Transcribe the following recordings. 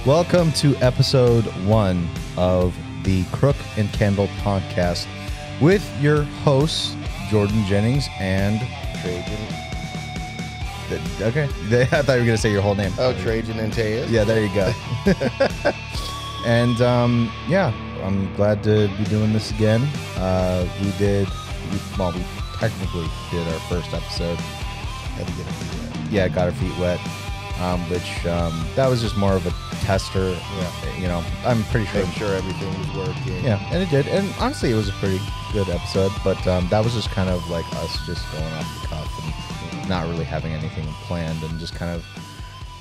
Welcome to episode 1 of the Crooke and Candle podcast with your hosts, Jordan Jennings and Trejen. Okay. I thought you were going to say your whole name. Oh, Trejen and Tejas. Yeah, there you go. And yeah, I'm glad to be doing this again. We technically did our first episode. Had to get our feet wet. Yeah, got our feet wet. Which that was just more of a tester. Yeah. You know, I'm pretty sure. Make sure everything was working. Yeah, and it did. And honestly, it was a pretty good episode. But that was just kind of like us just going off the cuff and not really having anything planned and just kind of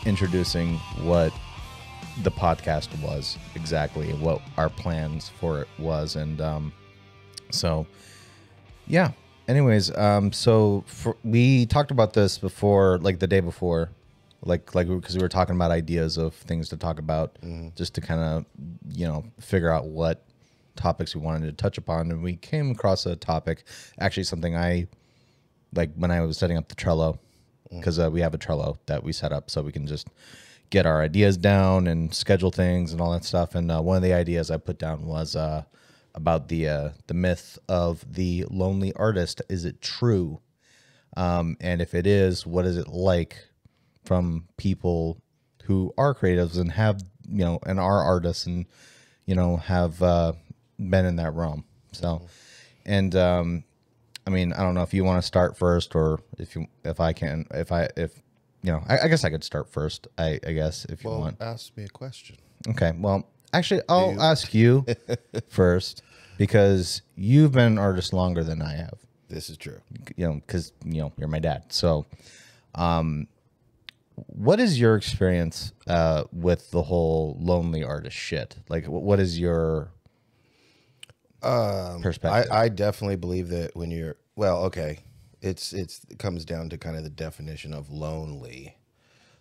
introducing what the podcast was exactly, what our plans for it was. And so, yeah. Anyways, we talked about this before, like the day before. Like because we were talking about ideas of things to talk about, just to kind of, figure out what topics we wanted to touch upon. And we came across a topic, actually something I, like when I was setting up the Trello, because we have a Trello that we set up so we can just get our ideas down and schedule things and all that stuff. And one of the ideas I put down was about the myth of the lonely artist. Is it true? And if it is, what is it like from people who are creatives and have, and are artists and, have been in that realm. So, and I mean, I don't know if you want to start first or I guess I could start first, I guess, if you want. Ask me a question. Okay. Well, actually, I'll ask you first because you've been an artist longer than I have. This is true. Because, you're my dad. So, what is your experience with the whole lonely artist shit? Like, what is your perspective? I definitely believe that when you're it comes down to kind of the definition of lonely.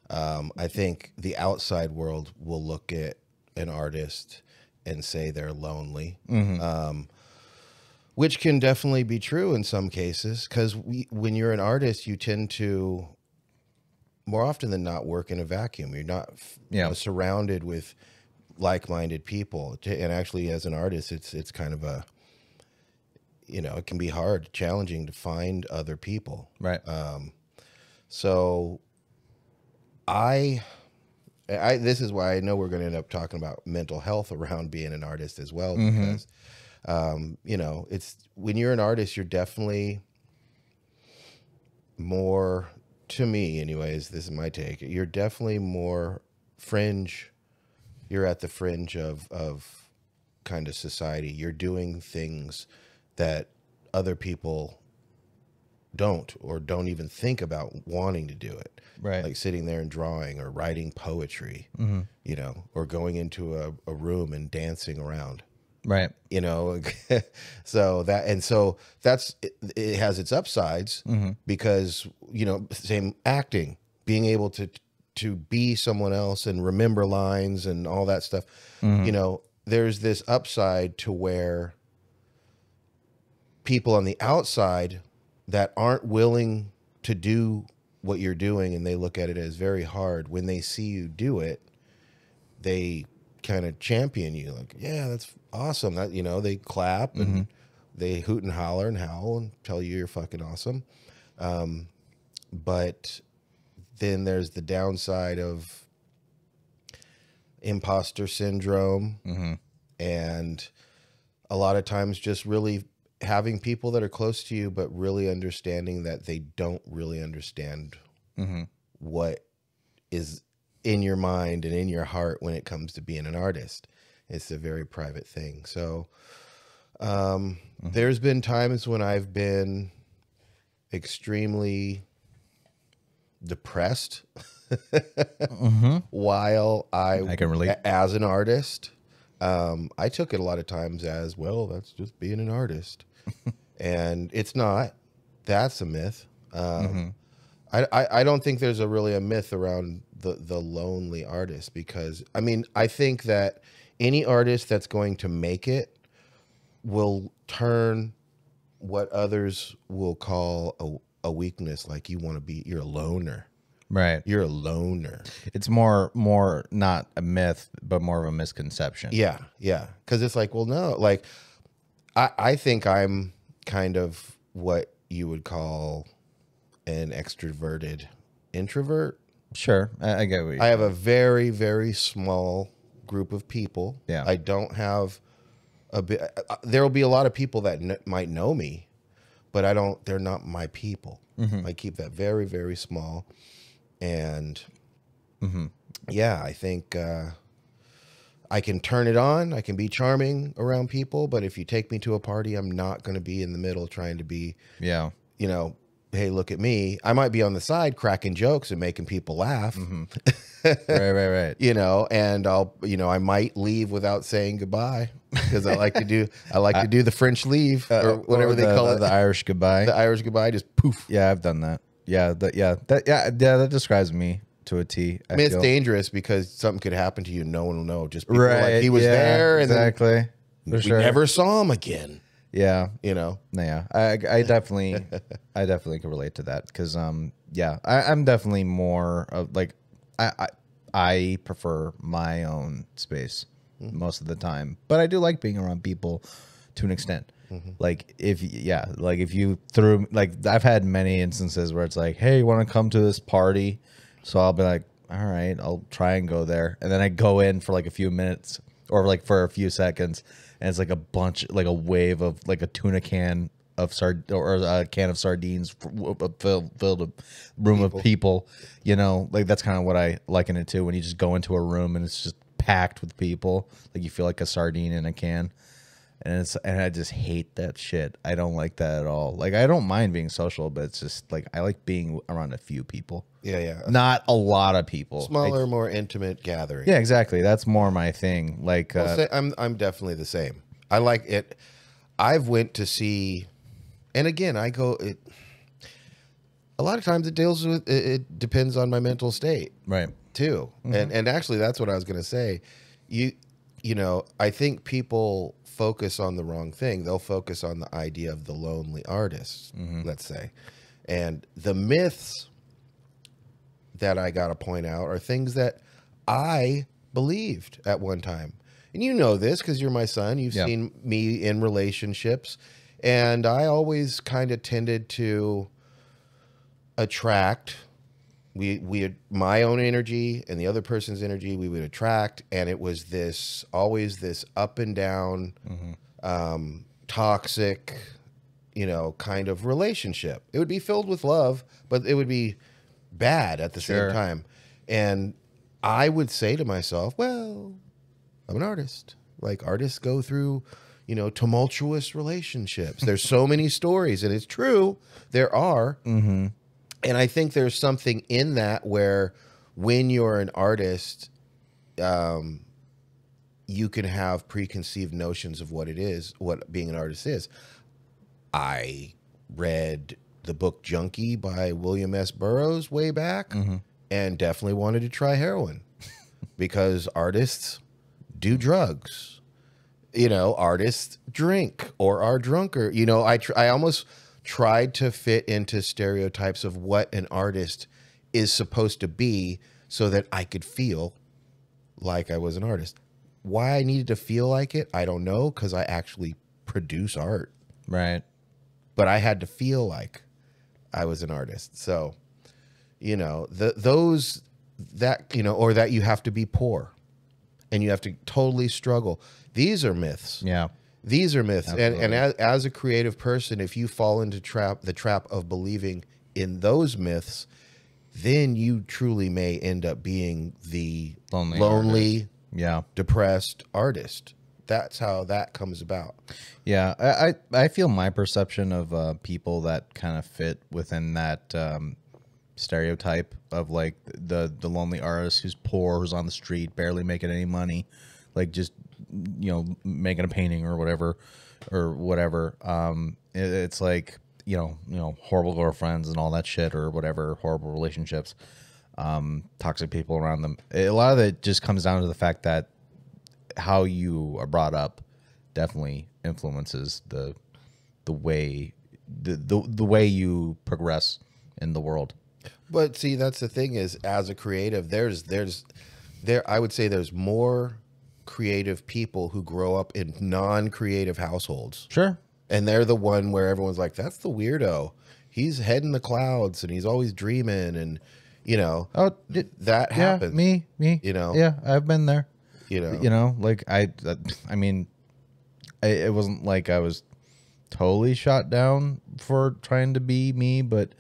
I think the outside world will look at an artist and say they're lonely, which can definitely be true in some cases. Because when you're an artist, you tend to, more often than not, work in a vacuum. You're not surrounded with like-minded people. And actually, as an artist, it's kind of a, it can be hard, challenging to find other people. Right. So I this is why I know we're going to end up talking about mental health around being an artist as well, because, it's when you're an artist, you're definitely more, to me anyways, this is my take, you're definitely more fringe. You're at the fringe of kind of society. You're doing things that other people don't even think about wanting to do it. Right. Like sitting there and drawing or writing poetry, or going into a room and dancing around. Right. So that's it has its upsides, because, same acting, being able to be someone else and remember lines and all that stuff, there's this upside to where people on the outside that aren't willing to do what you're doing, and they look at it as very hard, when they see you do it, they kind of champion you, like, yeah, that's awesome. That, they clap and they hoot and holler and howl and tell you you're fucking awesome. But then there's the downside of imposter syndrome, and a lot of times just really having people that are close to you, but really understanding that they don't really understand what is in your mind and in your heart when it comes to being an artist. It's a very private thing. So there's been times when I've been extremely depressed while I can relate. As an artist. I took it a lot of times as, well, that's just being an artist. And it's not. That's a myth. I don't think there's really a myth around the lonely artist, because, I think that any artist that's going to make it will turn what others will call a weakness, like you're a loner. Right. You're a loner. It's more not a myth, but more of a misconception. Yeah, yeah. Because it's like, well, no, like I think I'm kind of what you would call an extroverted introvert. Sure, I get what I have a very, very small group of people. Yeah. I don't have a bit. There will be a lot of people that might know me, but I don't. They're not my people. I keep that very, very small, and yeah, I think I can turn it on. I can be charming around people, but if you take me to a party, I'm not going to be in the middle trying to be. Yeah. You know, hey, look at me. I might be on the side cracking jokes and making people laugh. Right. You know, and I might leave without saying goodbye because I like to do the French leave or whatever they call it. The Irish goodbye. The Irish goodbye, just poof. Yeah, I've done that. That describes me to a T. I mean, it's dangerous because something could happen to you. No one will know. Just people right. Like he was there, and exactly. we never saw him again. Yeah, you know. Yeah, I definitely can relate to that because I'm definitely more of like I prefer my own space most of the time, but I do like being around people to an extent. Like if you threw, like I've had many instances where it's like, hey, you want to come to this party? So I'll be like, all right, I'll try and go there, and then I go in for like a few minutes or like for a few seconds. And it's like a bunch, like a wave of like a tuna can of or a can of sardines filled a room of people. You know, like that's kind of what I liken it to when you just go into a room and it's just packed with people. Like you feel like a sardine in a can, and I just hate that shit. I don't like that at all. Like I don't mind being social, but it's just like I like being around a few people. Yeah. Not a lot of people. Smaller, more intimate gathering. Yeah, exactly. That's more my thing. Like I'm definitely the same. I like it. I've went to see, and again, I go. A lot of times it deals with. It depends on my mental state, right? Too, and actually, that's what I was going to say. You know, I think people focus on the wrong thing. They'll focus on the idea of the lonely artist, let's say, and the myths that I got to point out are things that I believed at one time. And you know this because you're my son. You've seen me in relationships. And I always kind of tended to attract. We had my own energy and the other person's energy we would attract. And it was always this up and down, toxic, kind of relationship. It would be filled with love, but it would be bad at the same time. And I would say to myself, well, I'm an artist. Like artists go through, tumultuous relationships. There's so many stories, and it's true. There are. And I think there's something in that where when you're an artist, you can have preconceived notions of what it is, what being an artist is. I read the book Junkie by William S. Burroughs way back and definitely wanted to try heroin because artists do drugs, artists drink or are drunker. I almost tried to fit into stereotypes of what an artist is supposed to be so that I could feel like I was an artist. Why I needed to feel like it, I don't know, because I actually produce art. Right. But I had to feel like I was an artist. So, or that you have to be poor and you have to totally struggle. These are myths. Yeah. These are myths. And as a creative person, if you fall into the trap of believing in those myths, then you truly may end up being the lonely depressed artist. That's how that comes about. Yeah, I feel my perception of people that kind of fit within that stereotype of like the lonely artist who's poor, who's on the street, barely making any money, like just making a painting or whatever. It's like horrible girlfriends and all that shit or whatever, horrible relationships, toxic people around them. A lot of it just comes down to the fact that how you are brought up definitely influences the way you progress in the world. But see, that's the thing is, as a creative, I would say there's more creative people who grow up in non-creative households. Sure. And they're the one where everyone's like, that's the weirdo. He's head in the clouds and he's always dreaming, and that happens. Me, yeah, I've been there. Like I mean, it wasn't like I was totally shot down for trying to be me, but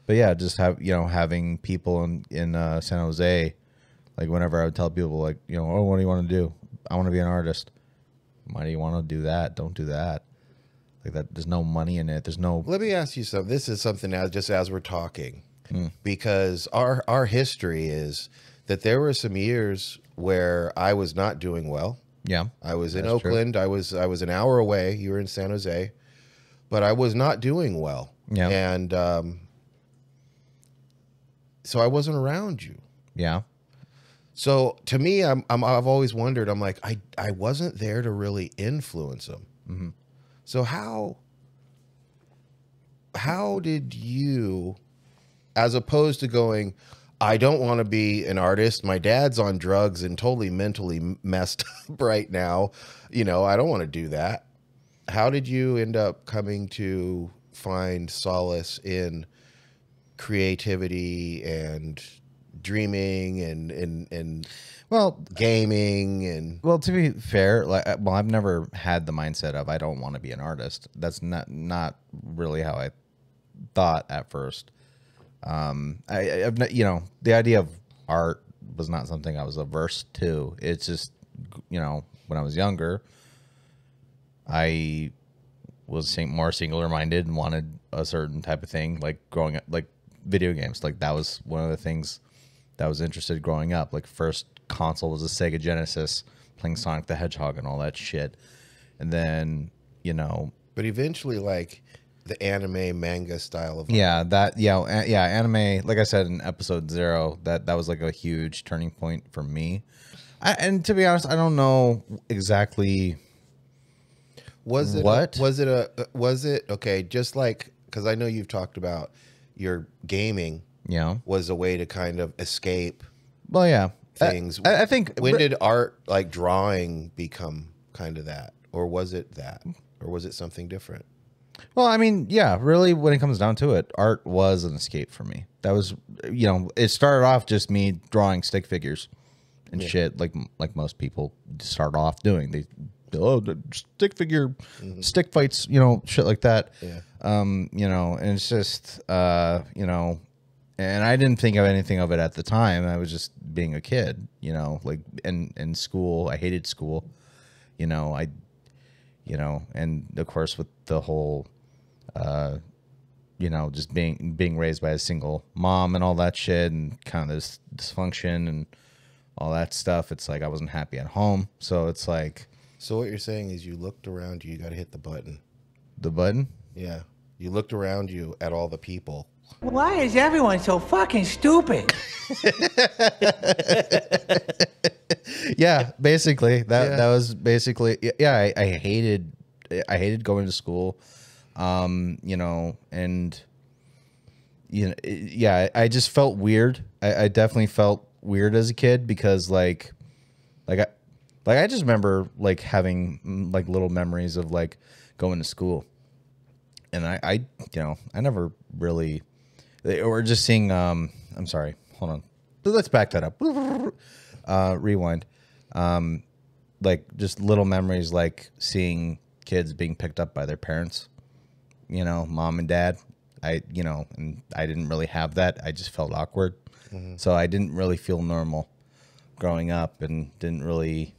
yeah, just having people in San Jose, like whenever I would tell people like, oh, what do you want to do? I want to be an artist. Why do you want to do that? Don't do that. Like that, there's no money in it. There's no. Let me ask you something. This is something as we're talking, because our history is that there were some years where I was not doing well. Yeah, I was in Oakland. True. I was an hour away. You were in San Jose, but I was not doing well. Yeah, and so I wasn't around you. Yeah. So to me, I've always wondered. I'm like, I wasn't there to really influence them. Mm-hmm. So how did you, as opposed to going, I don't want to be an artist. My dad's on drugs and totally mentally messed up right now. I don't want to do that. How did you end up coming to find solace in creativity and dreaming and gaming? And well, to be fair, I've never had the mindset of I don't want to be an artist. That's not really how I thought at first. I've the idea of art was not something I was averse to. It's just, when I was younger, I was more singular minded and wanted a certain type of thing, like growing up, like video games. Like that was one of the things that I was interested in growing up. Like first console was a Sega Genesis, playing Sonic the Hedgehog and all that shit. And then, but eventually like the anime manga style of anime, like I said in episode 0, that was like a huge turning point for me. And to be honest, I don't know exactly was it okay, just like, because I know you've talked about your gaming was a way to kind of escape things. I think when did art, like drawing, become kind of that? Or was it that? Or was it something different? Well, I mean, yeah, really, when it comes down to it, art was an escape for me. That was, it started off just me drawing stick figures and shit, like most people start off doing. They stick figure, stick fights, shit like that. Yeah. And it's just, and I didn't think of anything of it at the time. I was just being a kid, like in school. I hated school, and of course with the whole, just being raised by a single mom and all that shit and kind of this dysfunction and all that stuff. It's like I wasn't happy at home. So it's like. So what you're saying is you looked around you got to hit the button. The button? Yeah. You looked around you at all the people. Why is everyone so fucking stupid? Yeah, basically. That was basically, yeah, I hated going to school. And I just felt weird. I definitely felt weird as a kid because like I just remember like having like little memories of like going to school, and I never really, or just seeing I'm sorry, hold on, let's back that up. Rewind. Like just little memories, like seeing kids being picked up by their parents, mom and dad. And I didn't really have that. I just felt awkward. So I didn't really feel normal growing up and didn't really,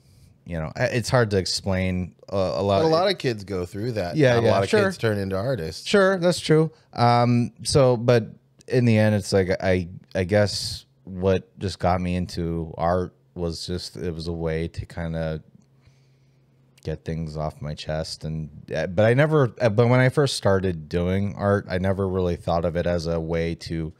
it's hard to explain a lot. But a lot of kids go through that. Yeah, a lot of kids turn into artists. Sure, that's true. But in the end, it's like I guess what just got me into art was just, it was a way to kind of get things off my chest. But when I first started doing art, I never really thought of it as a way to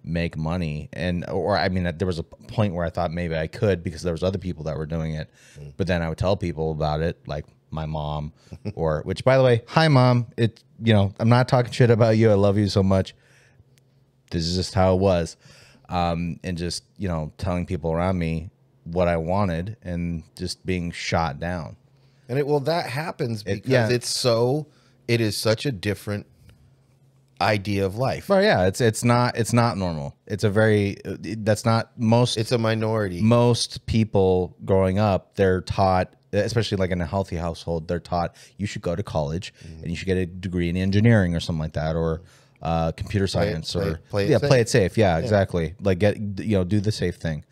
make money. There was a point where I thought maybe I could because there was other people that were doing it. But then I would tell people about it, like my mom, which by the way, hi mom, I'm not talking shit about you. I love you so much. this is just how it was. And just, you know, telling people around me what I wanted and just being shot down. And that happens because it is such a different idea of life. Well, yeah, it's not normal. It's a very, that's not most. It's a minority. Most people growing up, they're taught, especially like in a healthy household, they're taught you should go to college and you should get a degree in engineering or something like that, or computer science, play it safe. Yeah, exactly. Like do the safe thing.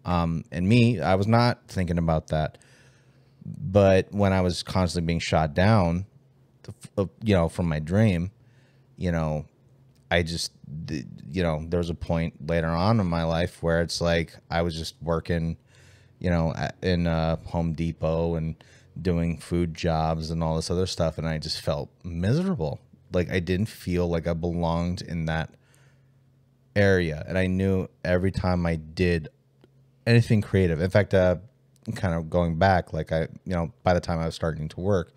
And me, I was not thinking about that. But when I was constantly being shot down, you know, from my dream, you know, I just, you know, there was a point later on in my life where it's like I was just working, you know, in Home Depot and doing food jobs and all this other stuff, and I just felt miserable. Like I didn't feel like I belonged in that area, and I knew every time I did anything creative. In fact, kind of going back, like you know, by the time I was starting to work,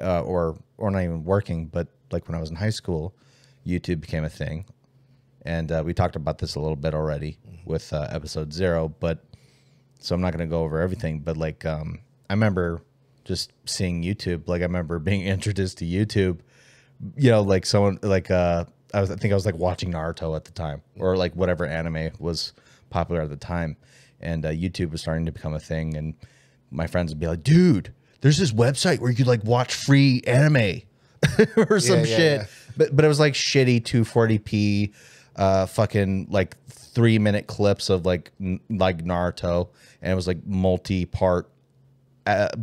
or not even working, but like when I was in high school, YouTube became a thing, and we talked about this a little bit already with episode 0. But so I'm not going to go over everything. But like I remember just seeing YouTube. Like I remember being introduced to YouTube. You know, like someone like I think I was like watching Naruto at the time, or like whatever anime was popular at the time. And YouTube was starting to become a thing, and my friends would be like, "Dude, there's this website where you could like watch free anime or some shit." Yeah. But it was like shitty 240p, fucking like 3-minute clips of like Naruto, and it was like multi-part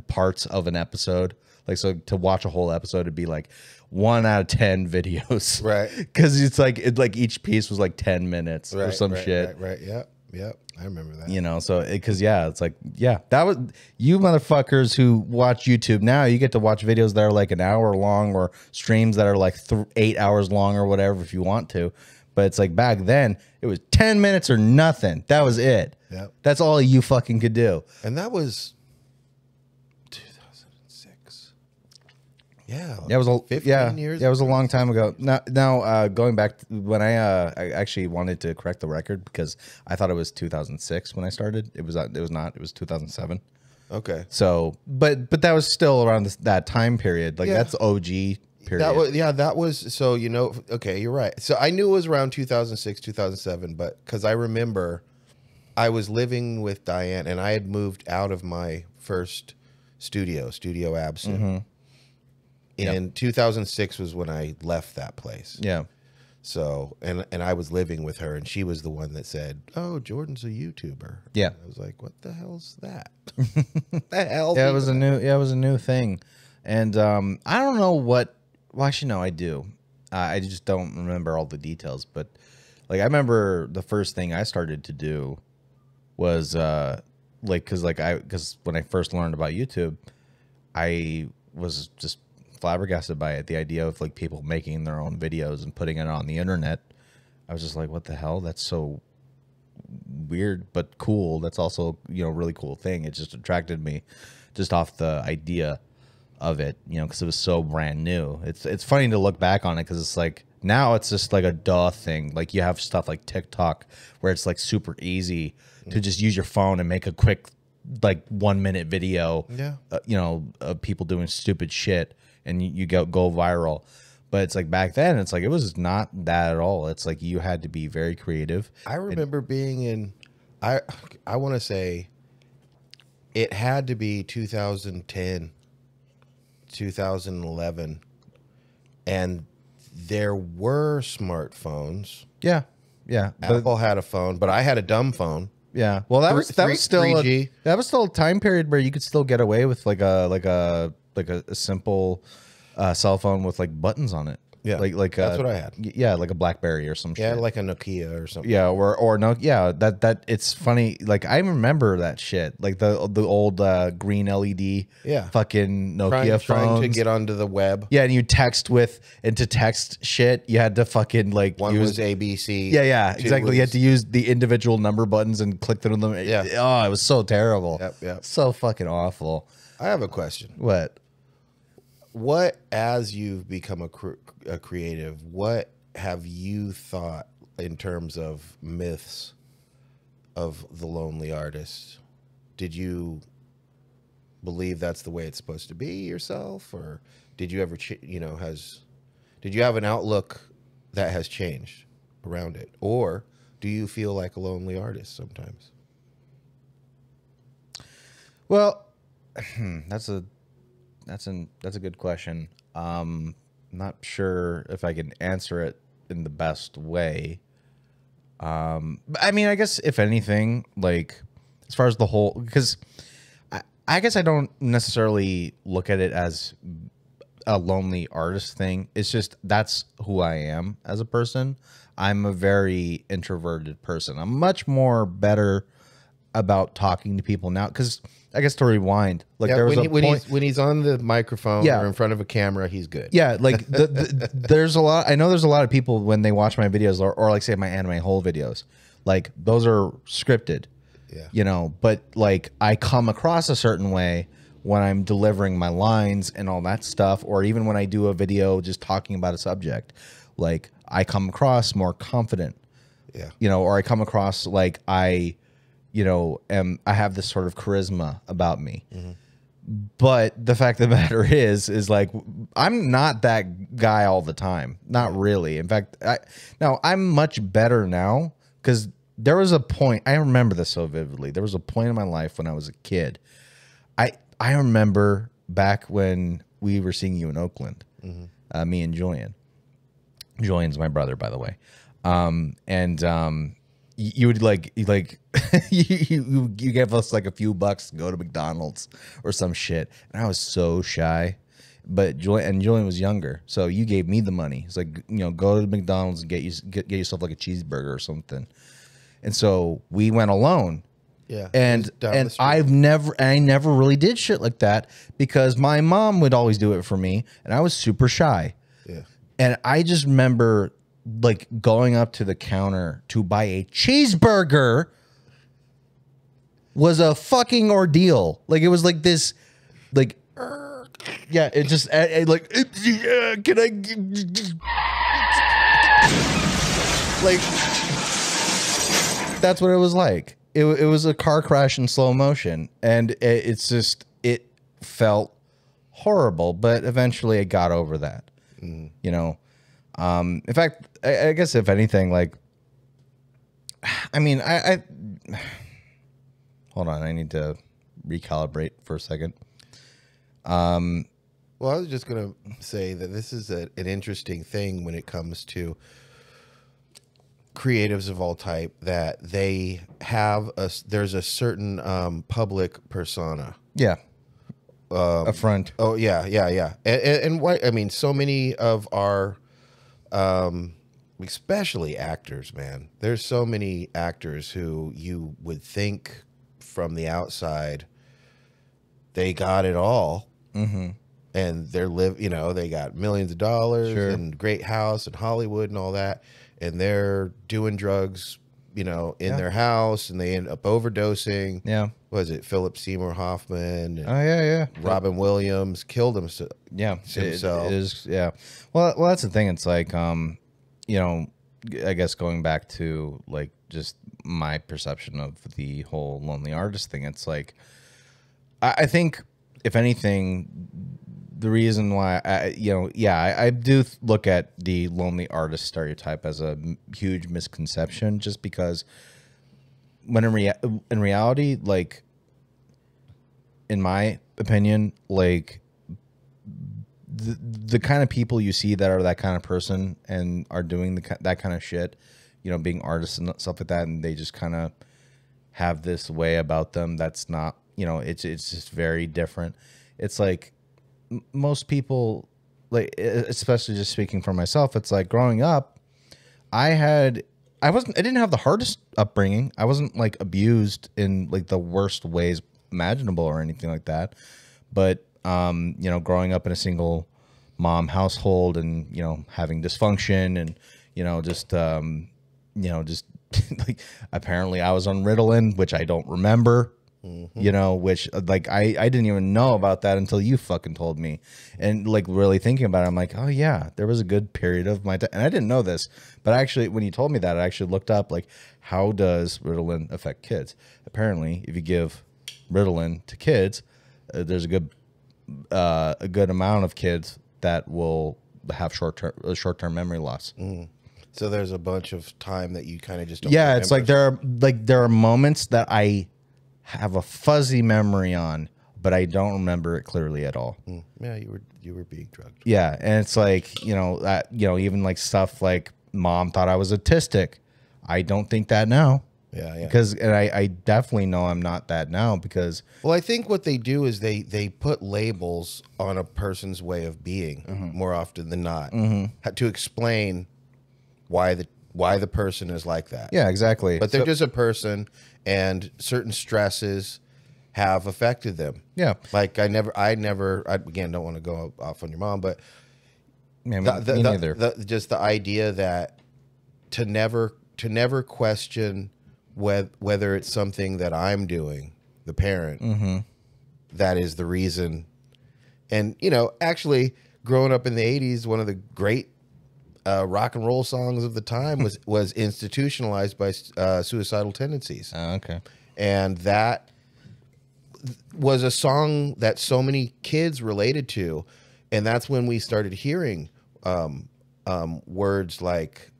parts of an episode. Like, so to watch a whole episode, it'd be like 1 out of 10 videos, right? Because it's like each piece was like 10 minutes or some shit, right? Yep. I remember that. You know, so because it's like, yeah, that was you motherfuckers who watch YouTube now. You get to watch videos that are like an hour long, or streams that are like 8 hours long or whatever if you want to. But it's like back then it was 10 minutes or nothing. That was it. Yep. That's all you fucking could do. And that was 2006. Yeah. It was 15 years. Yeah, it was a long time ago. Now going back to when I actually wanted to correct the record, because I thought it was 2006 when I started. It was not. It was 2007. Okay. So, but that was still around that time period. Like that's OG period. That was so, you know, okay, you're right. So I knew it was around 2006, 2007, but because I remember I was living with Diane, and I had moved out of my first Studio Absent. In 2006 was when I left that place. Yeah. So, and I was living with her, and she was the one that said, "Oh, Jordan's a YouTuber." Yeah. And I was like, "What the hell's that?" What the hell? Yeah, it was a new thing, and I don't know what. Well, actually, no, I do. I just don't remember all the details, but like I remember the first thing I started to do was because when I first learned about YouTube, I was just flabbergasted by it. The idea of like people making their own videos and putting it on the internet. I was just like, what the hell? That's so weird, but cool. That's also, you know, really cool thing. It just attracted me just off the idea of it, you know, because it was so brand new. It's funny to look back on it, because it's like now it's just like a duh thing. Like you have stuff like TikTok where it's like super easy to just use your phone and make a quick like 1-minute video, you know, of people doing stupid shit, and you go viral. But it's like back then, it's like it was not that at all. It's like you had to be very creative. I remember being in, I want to say it had to be 2010, 2011, and there were smartphones. Yeah. Apple had a phone, but I had a dumb phone. Yeah. Well, that was still 3G. That was still a time period where you could still get away with like a simple cell phone with like buttons on it. Yeah, like that's what I had. Yeah, like a BlackBerry or some shit. Yeah, like a Nokia or something. Yeah, or no, yeah. That it's funny. Like I remember that shit. Like the old green LED. Yeah. Fucking Nokia phones. Trying to get onto the web. Yeah, and you text and to text shit, you had to fucking like one was ABC. Yeah, exactly. You had to use the individual number buttons and click through them. Yeah. Oh, it was so terrible. Yep. So fucking awful. I have a question. What, as you've become a creative, what have you thought in terms of myths of the lonely artist. Did you believe that's the way it's supposed to be yourself, or did you ever, did you have an outlook that has changed around it, or do you feel like a lonely artist sometimes? Well, that's a good question. Not sure if I can answer it in the best way. I mean, I guess if anything, like as far as the whole, because I guess I don't necessarily look at it as a lonely artist thing. It's just that's who I am as a person. I'm a very introverted person. I'm much more better about talking to people now, because I guess to rewind, like there was when he's on the microphone or in front of a camera, he's good. Yeah, like there's a lot. I know there's a lot of people when they watch my videos or like say my anime whole videos, like those are scripted. Yeah, you know, but like I come across a certain way when I'm delivering my lines and all that stuff, or even when I do a video just talking about a subject, like I come across more confident. Yeah, you know, or I come across like I have this sort of charisma about me. But the fact of the matter is like, I'm not that guy all the time. Not really. In fact, I'm much better now, because there was a point, I remember this so vividly. There was a point in my life when I was a kid. I remember back when we were seeing you in Oakland, me and Julian. Julian's my brother, by the way. You would like you gave us like a few bucks to go to McDonald's or some shit, and I was so shy. But Julian was younger, so you gave me the money. It's like, go to McDonald's and get yourself like a cheeseburger or something. And so we went alone. Yeah, and I never really did shit like that, because my mom would always do it for me, and I was super shy. Yeah, and I just remember like going up to the counter to buy a cheeseburger was a fucking ordeal. Like it was like this, like, yeah, it just like, can I, like, that's what it was like. It was a car crash in slow motion, and it felt horrible, but eventually I got over that. In fact, I guess if anything, like, I mean, I hold on, I need to recalibrate for a second. Well, I was just gonna say that this is an interesting thing when it comes to creatives of all type, that they have there's a certain public persona. Yeah. A front. Oh yeah. And what I mean, so many of our especially actors, man. There's so many actors who you would think from the outside they got it all. And they got millions of dollars and great house and Hollywood and all that, and they're doing drugs, in their house, and they end up overdosing. Yeah. What was it? Philip Seymour Hoffman. And Robin Williams killed himself. Yeah. Himself. It is. Yeah. Well, that's the thing. It's like, I guess going back to like just my perception of the whole lonely artist thing, it's like, I think if anything, the reason why I do look at the lonely artist stereotype as a huge misconception, just because when in reality, like, in my opinion, like the kind of people you see that are that kind of person and are doing that kind of shit, being artists and stuff like that, and they just kind of have this way about them that's not, it's just very different. It's like most people, like, especially just speaking for myself, it's like growing up, I didn't have the hardest upbringing. I wasn't like abused in like the worst ways imaginable or anything like that. But, growing up in a single mom household and, having dysfunction and, just like apparently I was on Ritalin, which I don't remember. you know, which like I didn't even know about that until you fucking told me. And like really thinking about it, I'm like, oh yeah, there was a good period of my time. And I didn't know this, but actually when you told me that, I actually looked up like, how does Ritalin affect kids? Apparently, if you give Ritalin to kids, there's a good amount of kids that will have short-term memory loss. So there's a bunch of time that you kind of just don't Yeah, it's like remember. there are moments that I have a fuzzy memory on, but I don't remember it clearly at all. Yeah, you were being drugged. Yeah, and it's like, you know, even like stuff like mom thought I was autistic. I don't think that now. Yeah, yeah. Because I definitely know I'm not that now because Well, I think what they do is they put labels on a person's way of being more often than not to explain why the person is like that. yeah, exactly. But they're just a person, and certain stresses have affected them. Yeah. Like I again don't want to go off on your mom, but me neither. Just the idea that to never question whether it's something that I'm doing, the parent, that is the reason. And you know, actually, growing up in the '80s, one of the great rock and roll songs of the time was institutionalized by Suicidal Tendencies. Oh, okay. And that was a song that so many kids related to. And that's when we started hearing words like,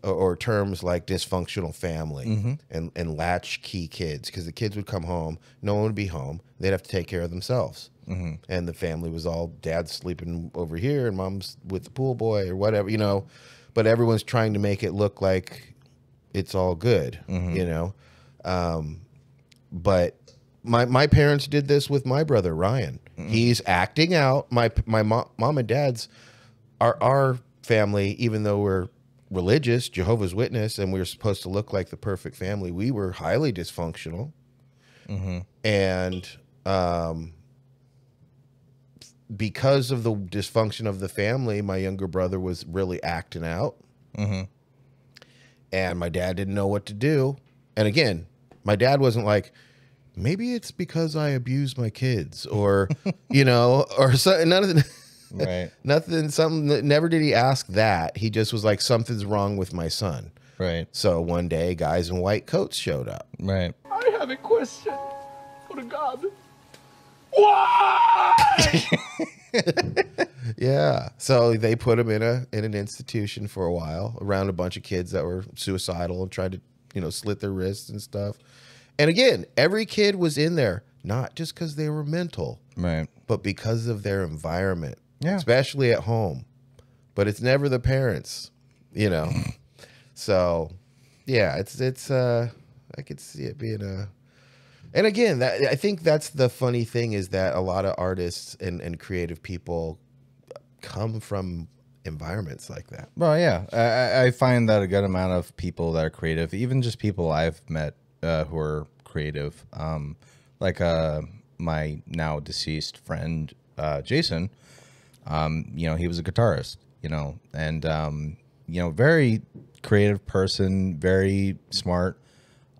or terms like dysfunctional family and latchkey kids, because the kids would come home, no one would be home, they'd have to take care of themselves. And the family was all dad's sleeping over here and mom's with the pool boy or whatever, you know, but everyone's trying to make it look like it's all good, you know. But my parents did this with my brother Ryan. He's acting out. My mom and dad's our family, even though we're religious, Jehovah's Witness, and we were supposed to look like the perfect family, we were highly dysfunctional. And because of the dysfunction of the family, my younger brother was really acting out. And my dad didn't know what to do. And again, my dad wasn't like, maybe it's because I abuse my kids, or, you know, or so, none of the, Right. Never did he ask that. He just was like, something's wrong with my son. Right. So one day, guys in white coats showed up. Right. I have a question for God. Why? Yeah. So they put him in an institution for a while around a bunch of kids that were suicidal and tried to, you know, slit their wrists and stuff. And again, every kid was in there, not just because they were mental, Right. but because of their environment, especially at home. But it's never the parents, you know. So, yeah, it's I could see it being a. And again, I think that's the funny thing, is that a lot of artists and creative people come from environments like that. Well, yeah, I find that a good amount of people that are creative, even just people I've met who are creative, like my now deceased friend Jason. You know, he was a guitarist, you know, and you know, very creative person, very smart,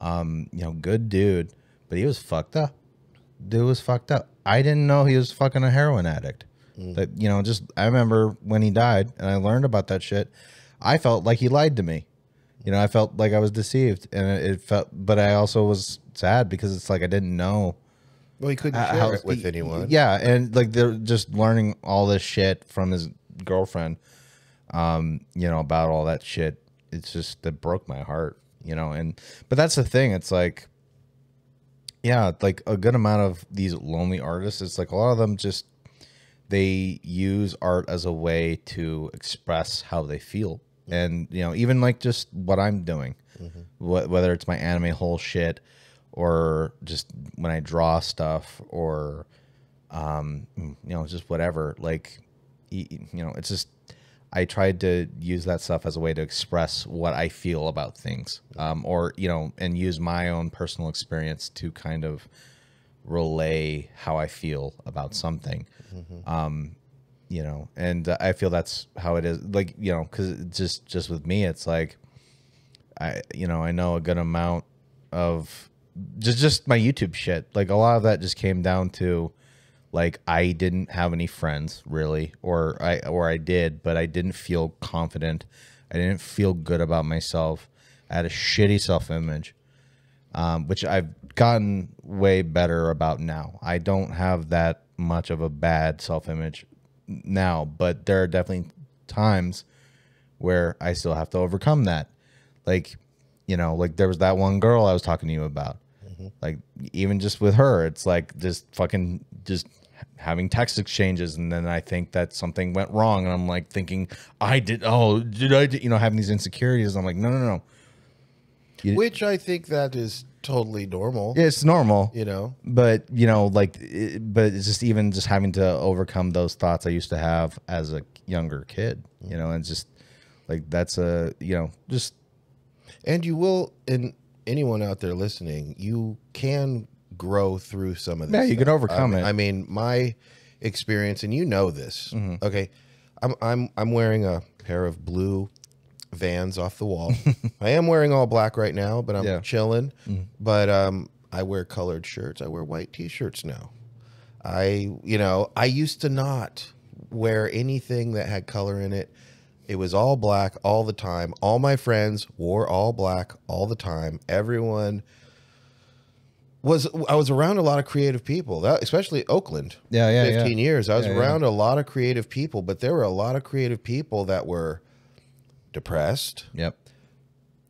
you know, good dude, but he was fucked up. Dude was fucked up. I didn't know he was fucking a heroin addict. That, you know, just I remember when he died and I learned about that shit, I felt like he lied to me. You know, I felt like I was deceived, and it felt, but I also was sad because it's like I didn't know. Well, he couldn't share it with anyone. Yeah, and like they're just learning all this shit from his girlfriend, you know, about all that shit. It's just, that broke my heart, you know. And but that's the thing. It's like, yeah, like a good amount of these lonely artists, it's like a lot of them just, they use art as a way to express how they feel. And, you know, even like just what I'm doing, whether it's my anime whole shit, or just when I draw stuff, or, you know, just whatever, like, you know, it's just, I tried to use that stuff as a way to express what I feel about things, or, you know, and use my own personal experience to kind of relay how I feel about something. You know, and I feel that's how it is. Like, you know, because just with me, it's like, you know, I know a good amount of just my YouTube shit. Like a lot of that just came down to like I didn't have any friends really, or I did, but I didn't feel confident. I didn't feel good about myself. I had a shitty self-image, which I've gotten way better about now. I don't have that much of a bad self-image now, but there are definitely times where I still have to overcome that. Like, you know, like there was that one girl I was talking to you about. Like even just with her, it's like just fucking just having text exchanges, and then I think that something went wrong, and I'm like thinking did I you know, having these insecurities. I'm like, no. Which I think that is totally normal. Yeah, it's normal, you know. But you know, like, but it's just even just having to overcome those thoughts I used to have as a younger kid, you know, and just like that's a, you know, just. And you will, and anyone out there listening, you can grow through some of this. Yeah, you stuff. can overcome it. I mean, my experience, and you know this. Okay, I'm wearing a pair of blue Vans off the wall. I am wearing all black right now, but I'm chilling. But I wear colored shirts. I wear white T-shirts now. I used to not wear anything that had color in it. It was all black all the time. All my friends wore all black all the time. Everyone I was around a lot of creative people, especially Oakland. 15 years. I was around a lot of creative people, but there were a lot of creative people that were depressed. Yep.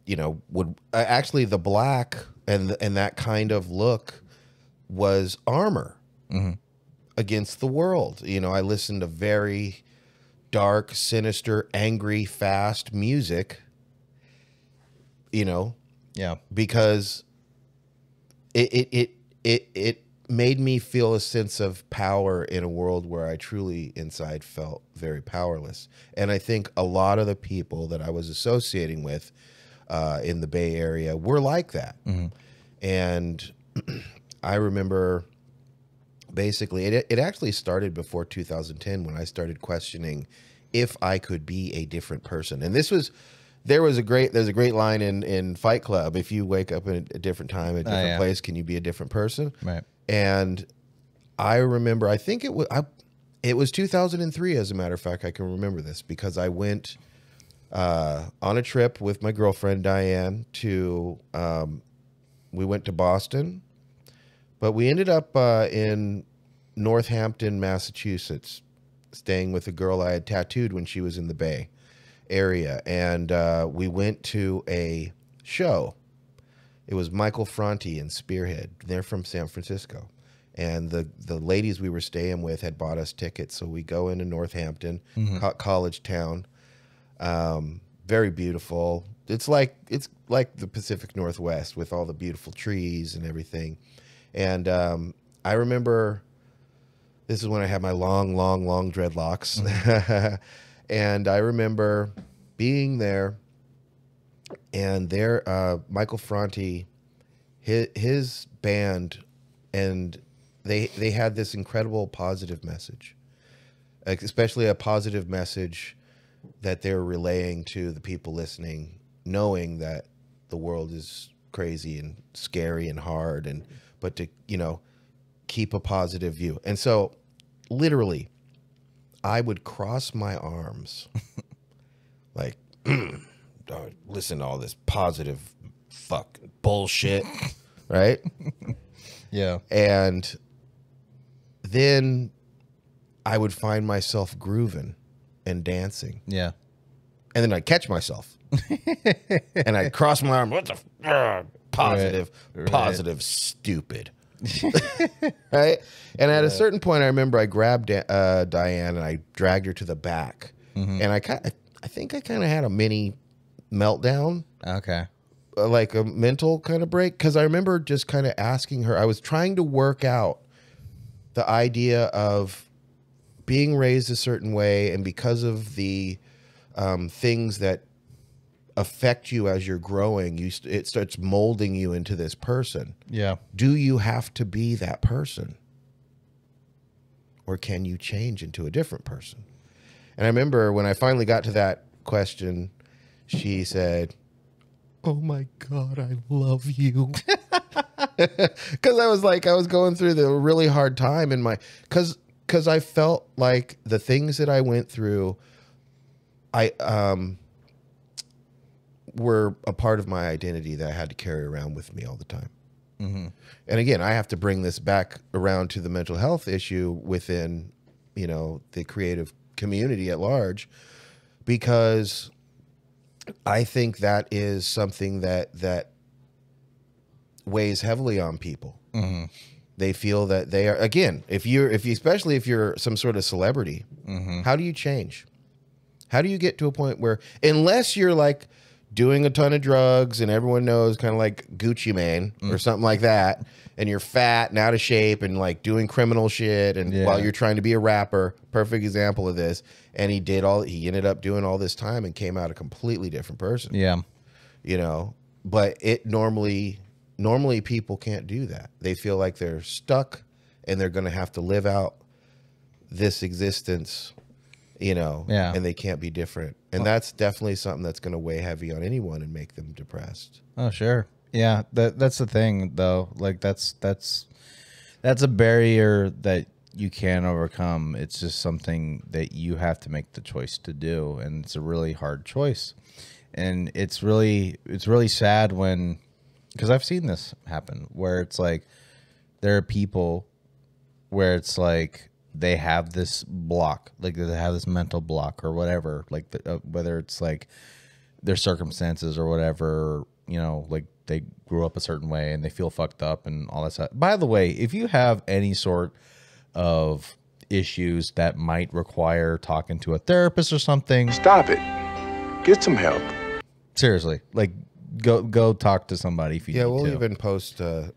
You know, would actually the black and that kind of look was armor against the world. You know, I listened to very dark, sinister, angry, fast music, you know, because it made me feel a sense of power in a world where I truly inside felt very powerless. And I think a lot of the people that I was associating with in the Bay Area were like that. And I remember basically it actually started before 2010 when I started questioning if I could be a different person. And there's a great line in Fight Club. If you wake up at a different time, a different place, can you be a different person? Right. And I remember, I think it was 2003, as a matter of fact. I can remember this because I went on a trip with my girlfriend Diane we went to Boston, but we ended up in Northampton, Massachusetts, staying with a girl I had tattooed when she was in the Bay Area. And we went to a show. It was Michael Franti and Spearhead. They're from San Francisco. And the ladies we were staying with had bought us tickets. So we go into Northampton, college town. Very beautiful. It's like the Pacific Northwest with all the beautiful trees and everything. And I remember this is when I had my long dreadlocks. And I remember being there, and there, Michael Franti, his band, and they had this incredible positive message, especially a positive message that they're relaying to the people listening, knowing that the world is crazy and scary and hard, but to, you know, keep a positive view. And so literally I would cross my arms like, listen to all this positive fucking bullshit, right? Yeah. And then I would find myself grooving and dancing. Yeah. And then I'd catch myself. And I'd cross my arm. What the positive, stupid. Right? And at a certain point, I remember I grabbed Diane and I dragged her to the back. And I think I kind of had a mini meltdown. Okay. Like a mental kind of break. Because I remember just kind of asking her. I was trying to work out the idea of being raised a certain way, and because of the things that affect you as you're growing, it starts molding you into this person. Yeah. Do you have to be that person? Or can you change into a different person? And I remember when I finally got to that question, she said, "Oh my God, I love you." Because I was going through the really hard time in my, because I felt like the things that I went through, were a part of my identity that I had to carry around with me all the time. And again, I have to bring this back around to the mental health issue within, you know, the creative community at large, because I think that is something that weighs heavily on people. They feel that they are, again, especially if you're some sort of celebrity, how do you change? How do you get to a point where, unless you're like doing a ton of drugs and everyone knows, kind of like Gucci Mane or something like that, and you're fat and out of shape and like doing criminal shit, and while you're trying to be a rapper, perfect example of this, and he ended up doing all this time and came out a completely different person. Yeah. You know, but normally people can't do that. They feel like they're stuck and they're going to have to live out this existence, you know, and they can't be different. And that's definitely something that's going to weigh heavy on anyone and make them depressed. Oh, sure. Yeah. That's the thing though. Like that's a barrier that you can overcome. It's just something that you have to make the choice to do. And it's a really hard choice. And it's really sad when, because I've seen this happen where it's like, there are people where it's like, they have this block, like they have this mental block or whatever, like whether it's like their circumstances or whatever, you know, like they grew up a certain way and they feel fucked up and all that stuff. By the way, if you have any sort of issues that might require talking to a therapist or something, stop it. Get some help. Seriously, like go talk to somebody if you need to. We'll even post a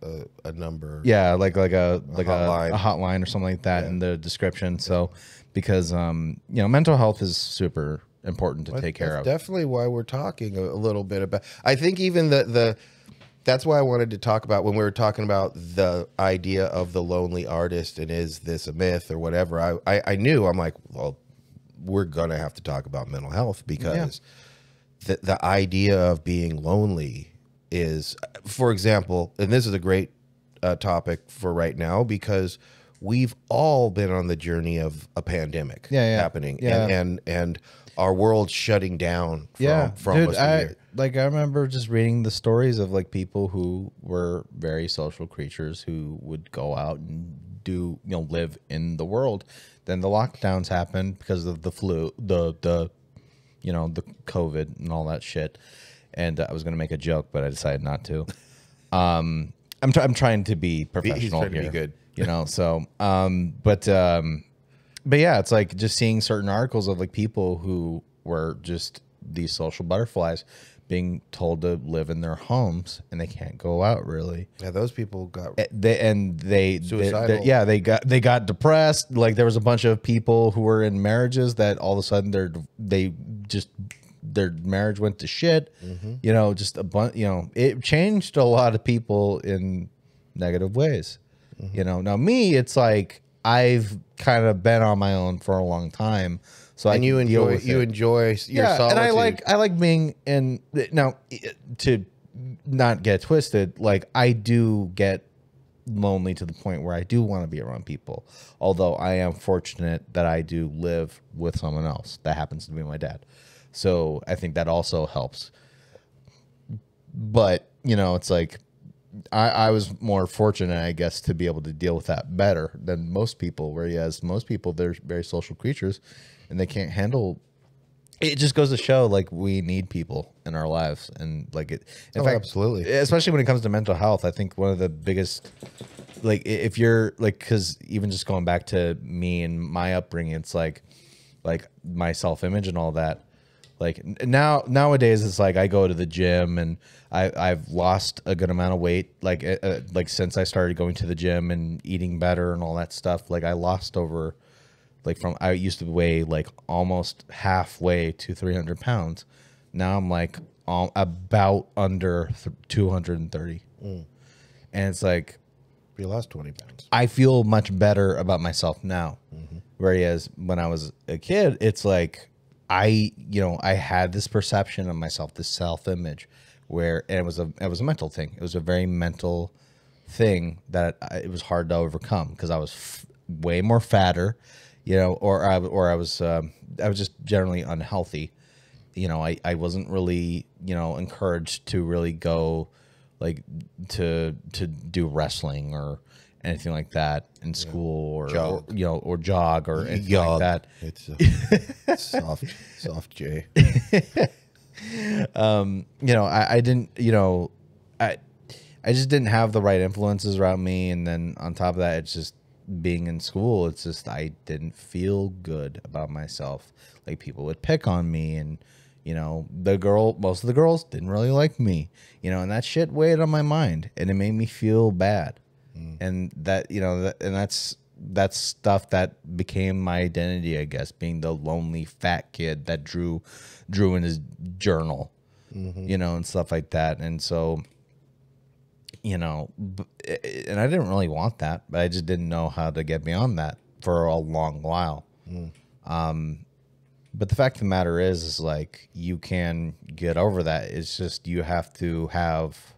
number. Yeah, like a hotline or something like that in the description. So because you know, mental health is super important to take care of. Definitely why we're talking a little bit about. I think even that's why I wanted to talk about when we were talking about the idea of the lonely artist and is this a myth or whatever. I knew, I'm like, well, we're gonna have to talk about mental health because the idea of being lonely is, for example, and this is a great topic for right now because we've all been on the journey of a pandemic happening and our world shutting down for almost a year. Like I remember just reading the stories of like people who were very social creatures who would go out and do, you know, live in the world. Then the lockdowns happened because of the flu, the you know, the COVID and all that shit. And I was going to make a joke, but I decided not to. I'm trying to be professional. He's trying here, to be good, you know. So, but yeah, it's like just seeing certain articles of like people who were just these social butterflies being told to live in their homes and they can't go out really. Yeah, those people got suicidal. They got depressed. Like there was a bunch of people who were in marriages that all of a sudden their marriage went to shit. You know, just a bunch. You know, it changed a lot of people in negative ways. You know, now me, it's like I've kind of been on my own for a long time. So and you enjoy your solitude. And I like being in. Now, to not get twisted, like I do get lonely to the point where I do want to be around people. Although I am fortunate that I do live with someone else that happens to be my dad. So I think that also helps. But you know, it's like I was more fortunate, I guess, to be able to deal with that better than most people. Whereas most people, they're very social creatures. And they can't handle it. Just goes to show like we need people in our lives. And like it, in fact, absolutely. Especially when it comes to mental health, I think one of the biggest, like if you're like, because even just going back to me and my upbringing, it's like my self-image and all that. Like nowadays, it's like I go to the gym and I've lost a good amount of weight. Like since I started going to the gym and eating better and all that stuff, like I lost over. Like I used to weigh like almost halfway to 300 pounds. Now I'm like about under 230. And it's like, you lost 20 pounds. I feel much better about myself now. Whereas when I was a kid, it's like, I had this perception of myself, this self-image and it was a mental thing. It was a very mental thing that it was hard to overcome because I was way more fatter, you know, or I was just generally unhealthy. You know, I wasn't really, you know, encouraged to really go like to do wrestling or anything like that in school or you know, or jog or anything like that. It's soft J. You know, I didn't, you know, I just didn't have the right influences around me. And then on top of that, it's just being in school. It's just, I didn't feel good about myself. Like people would pick on me and, you know, most of the girls didn't really like me, you know, and that shit weighed on my mind and it made me feel bad. And that, you know, that's stuff that became my identity, I guess, being the lonely fat kid that drew in his journal, you know, and stuff like that. And so, you know, and I didn't really want that, but I just didn't know how to get beyond that for a long while. But the fact of the matter is like, you can get over that. It's just, you have to have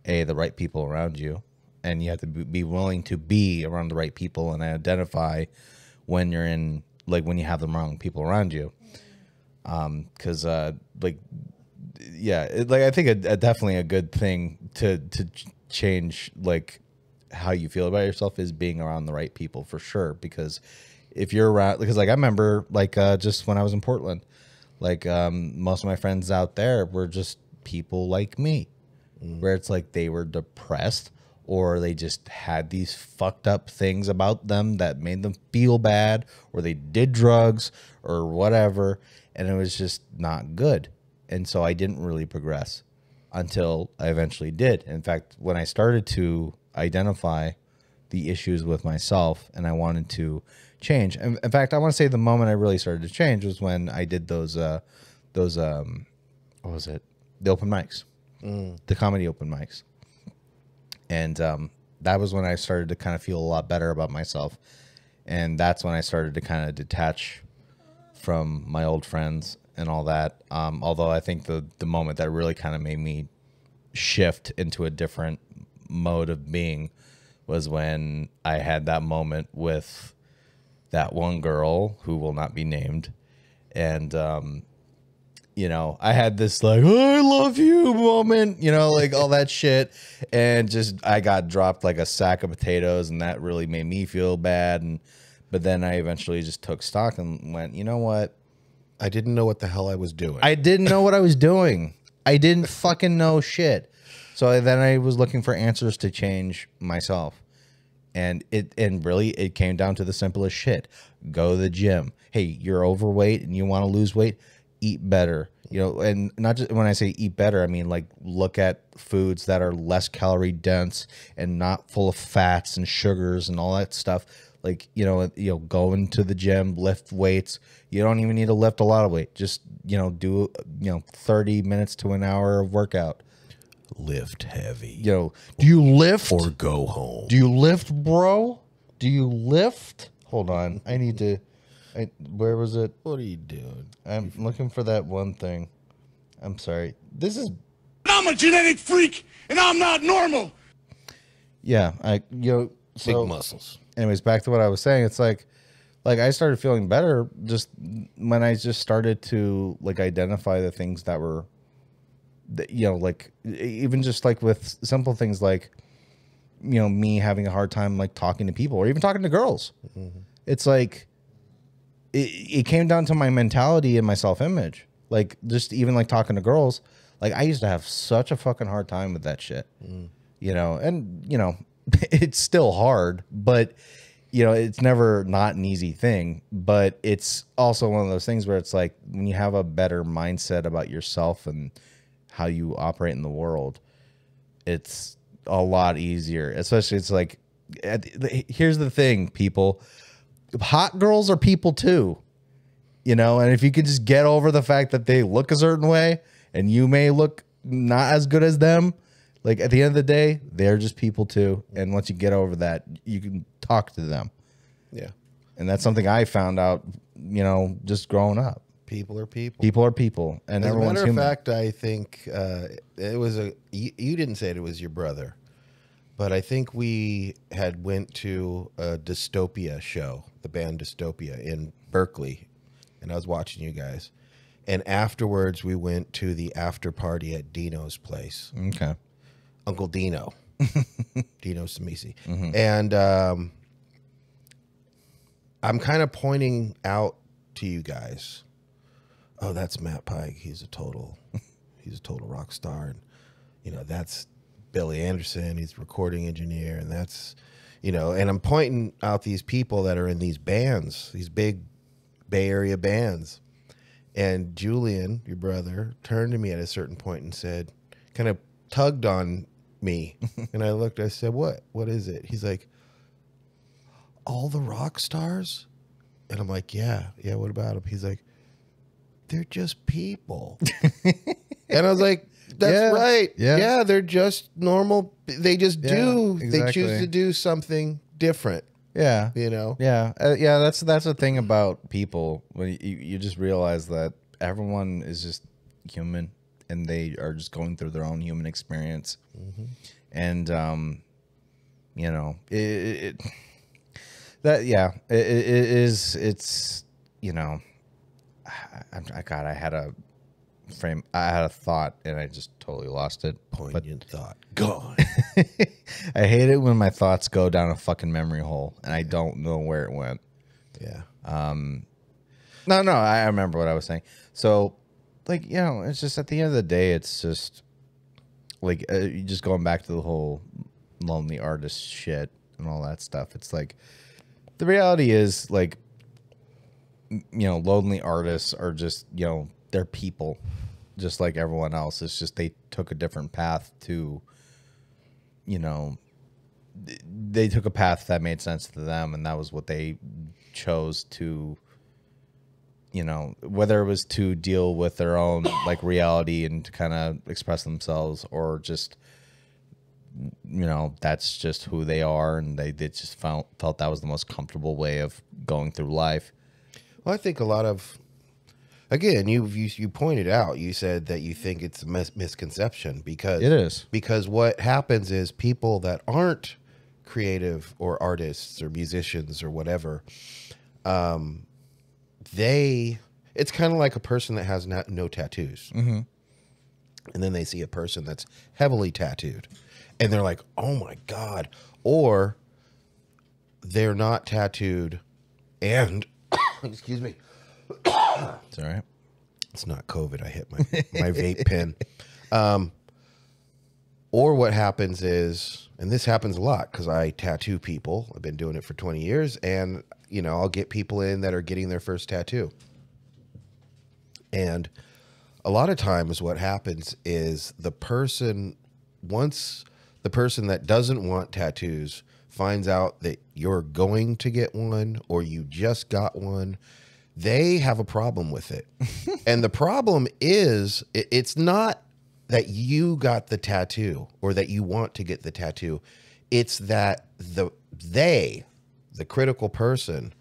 the right people around you. And you have to be willing to be around the right people and identify when you're in, like, when you have the wrong people around you. Because, like, yeah, like, I think definitely a good thing to change, like, how you feel about yourself is being around the right people for sure. Because if you're around, because, like, I remember, like, just when I was in Portland, like, most of my friends out there were just people like me, where it's like they were depressed, or they just had these fucked up things about them that made them feel bad, or they did drugs or whatever, and it was just not good. And so I didn't really progress until I eventually did. In fact, when I started to identify the issues with myself and I wanted to change, and in fact, I want to say the moment I really started to change was when I did those what was it? The open mics, the comedy open mics. And that was when I started to kind of feel a lot better about myself. And that's when I started to kind of detach from my old friends and all that. Although I think the moment that really kind of made me shift into a different mode of being was when I had that moment with that one girl who will not be named. And, you know, I had this like, oh, I love you moment, you know, like all that shit. And just, I got dropped like a sack of potatoes, and that really made me feel bad. But then I eventually just took stock and went, you know what? I didn't know what the hell I was doing. I didn't know what I was doing. I didn't fucking know shit. So then I was looking for answers to change myself. And really it came down to the simplest shit. Go to the gym. Hey, you're overweight and you want to lose weight, eat better. You know, and not just when I say eat better, I mean like look at foods that are less calorie dense and not full of fats and sugars and all that stuff. Like, you know, go into the gym, lift weights. You don't even need to lift a lot of weight. Just, you know, do, 30 minutes to an hour of workout. Lift heavy. You know, do you lift? Or go home. Do you lift, bro? Do you lift? Hold on. I need to. Where was it? What are you doing? I'm looking for that one thing. I'm sorry. This is. I'm a genetic freak, and I'm not normal. Yeah, Big muscles. Anyways, back to what I was saying. It's like I started feeling better just when I just started to like identify the things that were, like even just like with simple things like, me having a hard time like talking to people or even talking to girls. Mm-hmm. It's like it came down to my mentality and my self-image. Like just even like talking to girls, like I used to have such a fucking hard time with that shit. And it's still hard, but it's never not an easy thing. But it's also one of those things where it's like when you have a better mindset about yourself and how you operate in the world, it's a lot easier. Especially it's like, here's the thing, people, hot girls are people too, and if you could just get over the fact that they look a certain way and you may look not as good as them, like at the end of the day, they're just people too. And once you get over that, you can talk to them. Yeah. And that's something I found out, just growing up. People are people. People are people. And as everyone's a matter human. of fact, I think it was you didn't say it was your brother, but I think we had went to a Dystopia show, the band Dystopia in Berkeley, and I was watching you guys. And afterwards, we went to the after party at Dino's place. Okay. Uncle Dino. Dino Samisi. And I'm kind of pointing out to you guys, oh, that's Matt Pike. He's a total rock star. And, you know, that's Billy Anderson. He's a recording engineer. And that's, you know, and I'm pointing out these people that are in these bands, these big Bay Area bands. And Julian, your brother, turned to me at a certain point and said, kind of tugged on me. And I looked, I said, what? What is it? He's like, all the rock stars? And I'm like, yeah, what about them? He's like, they're just people. And I was like, that's right. Yeah, they're just normal. They just do. Exactly. They choose to do something different. Yeah. You know? Yeah. That's the thing about people. When you just realize that everyone is just human and they are just going through their own human experience. And, you know, it's, you know, I had a thought and I just totally lost it. Poignant thought. Gone. I hate it when my thoughts go down a fucking memory hole and I don't know where it went. Yeah. No, I remember what I was saying. So, like, you know, it's just at the end of the day, it's just like just going back to the whole lonely artist shit and all that stuff. It's like the reality is, like, you know, lonely artists are just, you know, they're people just like everyone else. It's just they took a different path to, you know, they took a path that made sense to them, and that was what they chose to, you know, whether it was to deal with their own like reality and to kind of express themselves, or just, you know, that's just who they are, and they just felt that was the most comfortable way of going through life. Well, I think a lot of, again, you pointed out, you said that you think it's a misconception because It is. Because what happens is people that aren't creative or artists or musicians or whatever, it's kind of like a person that has no tattoos. And then they see a person that's heavily tattooed and they're like, oh my God. Or they're not tattooed and, excuse me. It's all right. It's not COVID. I hit my vape pen. Or what happens is, and this happens a lot because I tattoo people. I've been doing it for 20 years. And, you know, I'll get people in that are getting their first tattoo. And a lot of times what happens is once the person that doesn't want tattoos finds out that you're going to get one or you just got one, they have a problem with it. And the problem is, it's not that you got the tattoo or that you want to get the tattoo. It's that the critical person,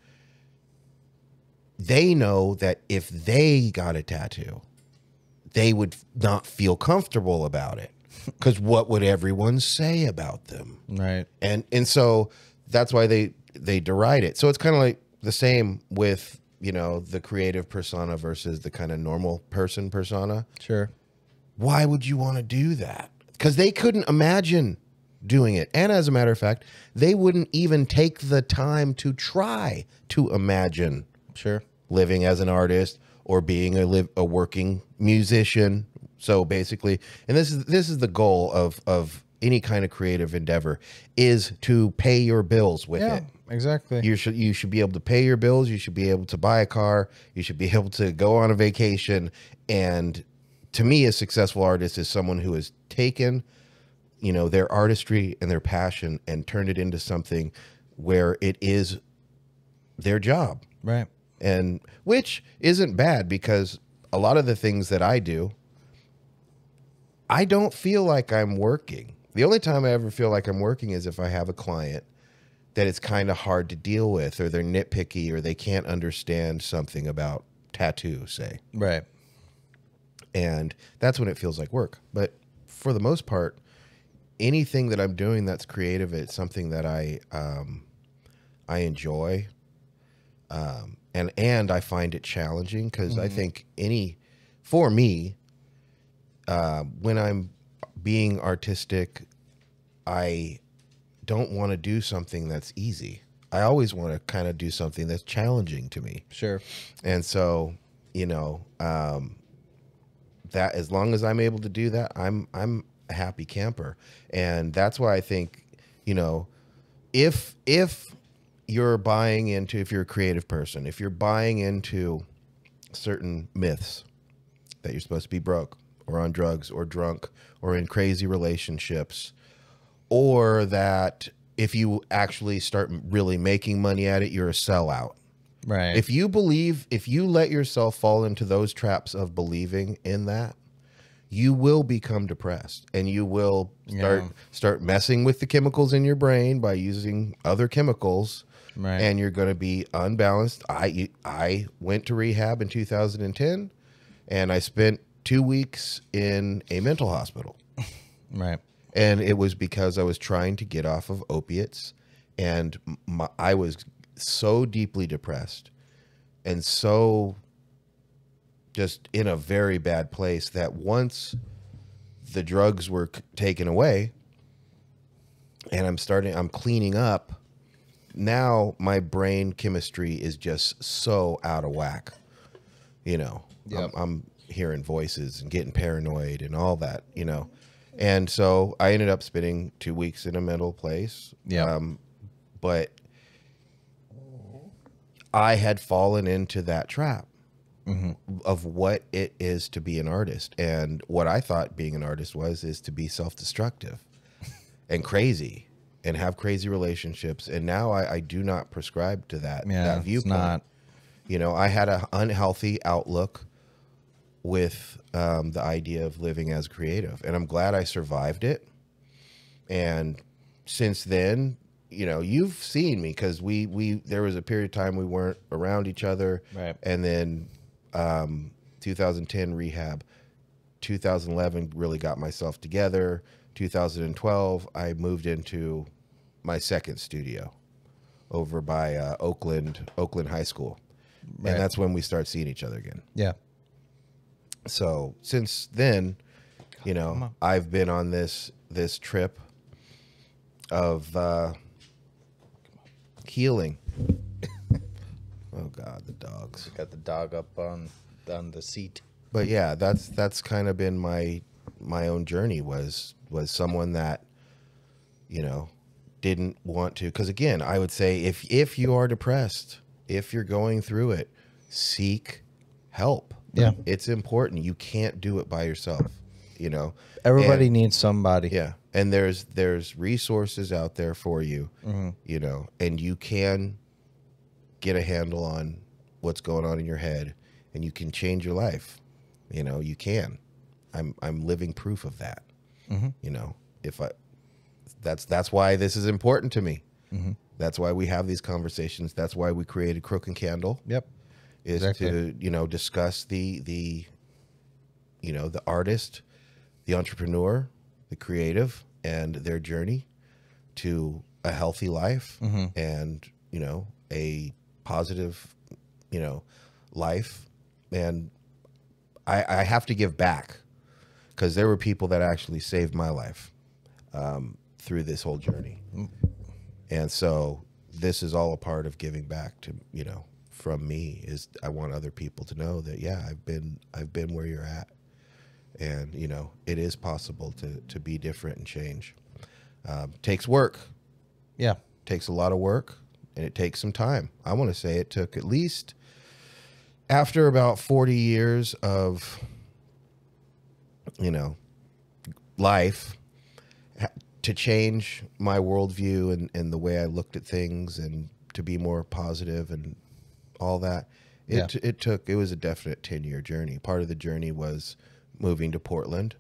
they know that if they got a tattoo, they would not feel comfortable about it. Because what would everyone say about them? Right. And so that's why they deride it. So it's kind of like the same with, you know, the creative persona versus the kind of normal person persona. Sure. Why would you want to do that? Because they couldn't imagine doing it. And as a matter of fact, they wouldn't even take the time to try to imagine living as an artist or being a working musician. So basically, and this is the goal of any kind of creative endeavor, is to pay your bills with it. Exactly. You should be able to pay your bills. You should be able to buy a car. You should be able to go on a vacation. And to me, a successful artist is someone who has taken, you know, their artistry and their passion and turned it into something where it is their job. Right. And which isn't bad, because a lot of the things that I do, I don't feel like I'm working. The only time I ever feel like I'm working is if I have a client that it's kind of hard to deal with, or they're nitpicky, or they can't understand something about tattoo, say. Right. And that's when it feels like work. But for the most part, anything that I'm doing that's creative, it's something that I enjoy, and I find it challenging because I think for me, when I'm being artistic, I don't want to do something that's easy. I always want to kind of do something that's challenging to me. Sure. And so, you know, that as long as I'm able to do that, I'm a happy camper. And that's why I think, you know, if you're buying into, if you're a creative person, if you're buying into certain myths that you're supposed to be broke or on drugs or drunk or in crazy relationships, or that if you actually start really making money at it, you're a sellout. Right. If you let yourself fall into those traps of believing in that, you will become depressed, and you will start messing with the chemicals in your brain by using other chemicals, Right. and you're going to be unbalanced. I went to rehab in 2010, and I spent 2 weeks in a mental hospital. Right. And it was because I was trying to get off of opiates, and I was so deeply depressed and so just in a very bad place that once the drugs were taken away and I'm cleaning up, now my brain chemistry is just so out of whack. You know, Yep. I'm hearing voices and getting paranoid and all that, you know. And so I ended up spending 2 weeks in a mental place. Yeah. But I had fallen into that trap of what it is to be an artist. And what I thought being an artist is to be self-destructive and crazy and have crazy relationships. And now I do not prescribe to that viewpoint. It's not. You know, I had an unhealthy outlook with the idea of living as creative, and I'm glad I survived it. And since then, you know, you've seen me because there was a period of time we weren't around each other, Right. And then 2010 rehab, 2011 really got myself together. 2012 I moved into my second studio over by Oakland High School, Right. and that's when we start seeing each other again. Yeah. So since then, you know, I've been on this trip of healing. Oh God, the dogs. Got the dog up on the seat. But yeah, that's kind of been my own journey was someone that, you know, didn't want to, because again, I would say if you are depressed, if you're going through it, seek help. Yeah. It's important. You can't do it by yourself, you know. Everybody needs somebody. Yeah. And there's resources out there for you, you know, and you can get a handle on what's going on in your head, and you can change your life. You know, you can. I'm living proof of that. You know, that's why this is important to me. That's why we have these conversations. That's why we created Crooke and Candle. Yep. Is Exactly. to, you know, discuss the you know, the artist, the entrepreneur, the creative, and their journey to a healthy life and, you know, a positive, you know, life. And I have to give back, because there were people that actually saved my life through this whole journey. And so this is all a part of giving back to, you know, from me. Is I want other people to know that, yeah, I've been where you're at. And, you know, it is possible to be different and change. Takes work. Yeah. Takes a lot of work, and it takes some time. I want to say it took at least, after about 40 years of, you know, life, to change my worldview and the way I looked at things, and to be more positive and all that. It was a definite 10-year journey. Part of the journey was moving to Portland.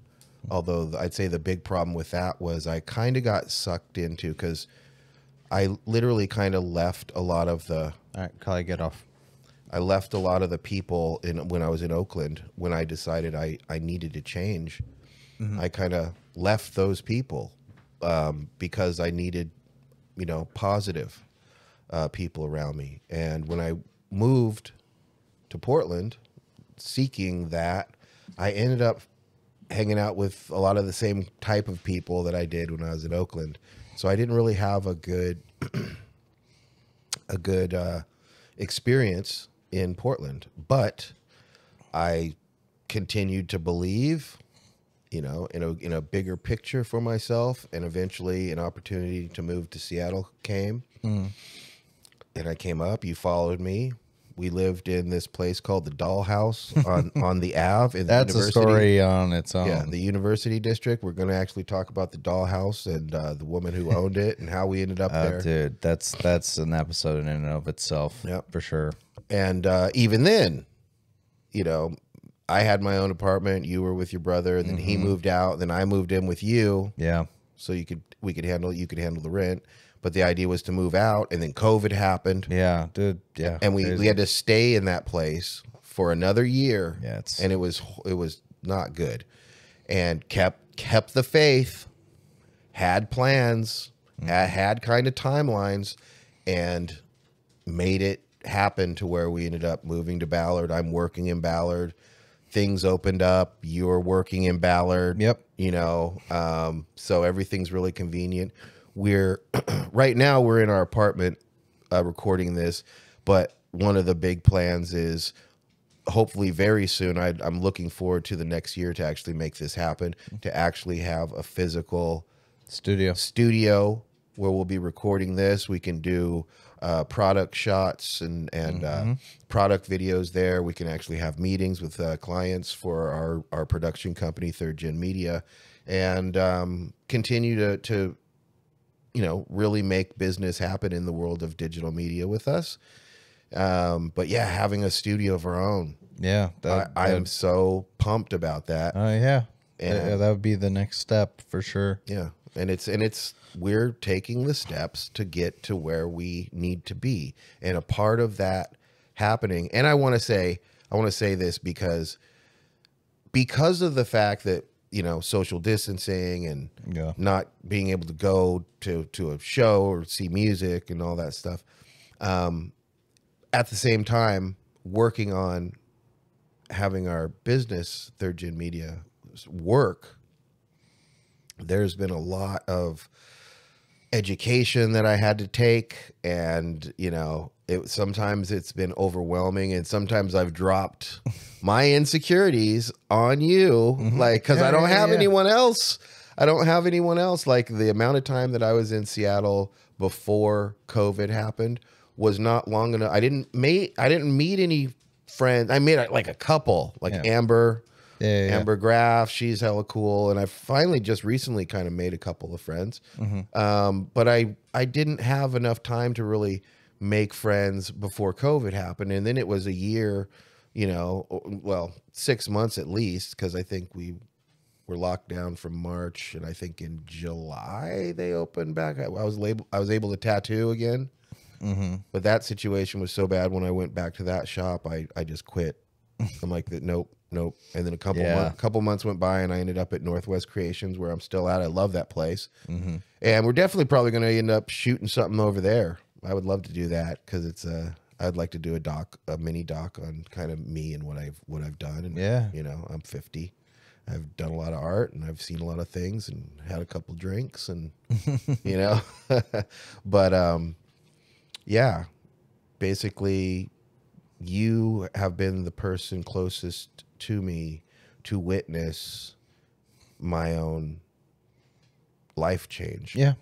Although I'd say the big problem with that was I kind of got sucked into, because I literally kind of left a lot of the... All right, Kali, get off. I left a lot of the people when I was in Oakland, when I decided I needed to change. I kind of left those people because I needed, you know, positive people around me. And when I moved to Portland, seeking that, I ended up hanging out with a lot of the same type of people that I did when I was in Oakland. So I didn't really have a good experience in Portland, but I continued to believe, you know, in a bigger picture for myself, and eventually an opportunity to move to Seattle came. And I came up, you followed me. We lived in this place called the Dollhouse on the Ave. In That's the a story on its own. Yeah, the University District. We're going to actually talk about the Dollhouse and the woman who owned it and how we ended up there. Dude, that's an episode in and of itself. Yep. For sure. And even then, you know, I had my own apartment. You were with your brother, and then he moved out. Then I moved in with you. Yeah. So you could handle the rent. But the idea was to move out, and then COVID happened. Yeah, dude. Yeah. And we had to stay in that place for another year. Yeah, and it was not good. And kept the faith, had plans, had kind of timelines, and made it happen to where we ended up moving to Ballard. I'm working in Ballard. Things opened up. You're working in Ballard. Yep. You know, so everything's really convenient. We're right now we're in our apartment recording this, but one of the big plans is hopefully very soon. I'm looking forward to the next year to actually make this happen, to actually have a physical studio where we'll be recording this. We can do product shots and product videos there. We can actually have meetings with clients for our production company, Third Gen Media, and continue to you know, really make business happen in the world of digital media with us. But yeah, having a studio of our own. Yeah. I am so pumped about that. Oh yeah. And that would be the next step for sure. Yeah. And we're taking the steps to get to where we need to be. And a part of that happening, and I want to say this because of the fact that, you know, social distancing and not being able to go to a show or see music and all that stuff. At the same time, working on having our business, Third Gen Media, work, there's been a lot of education that I had to take, and you know, sometimes it's been overwhelming, and sometimes I've dropped my insecurities on you, like, because I don't have anyone else. I don't have anyone else. Like, the amount of time that I was in Seattle before COVID happened was not long enough. I didn't meet any friends. I made like a couple, like Amber. Amber Graff, she's hella cool, and I finally just recently kind of made a couple of friends. But I didn't have enough time to really make friends before COVID happened, and then it was a year, you know, well, 6 months at least, because I think we were locked down from March, and I think in July they opened back. I was able to tattoo again, but that situation was so bad when I went back to that shop, I just quit. I'm like, nope. And then a couple months went by, and I ended up at Northwest Creations, where I'm still at. I love that place. And we're definitely probably going to end up shooting something over there. I would love to do that, because it's I'd like to do a mini doc on kind of me and what I've done. And you know, I'm 50. I've done a lot of art, and I've seen a lot of things, and had a couple drinks, and you know, but yeah, basically, you have been the person closest to me to witness my own life change. Yeah.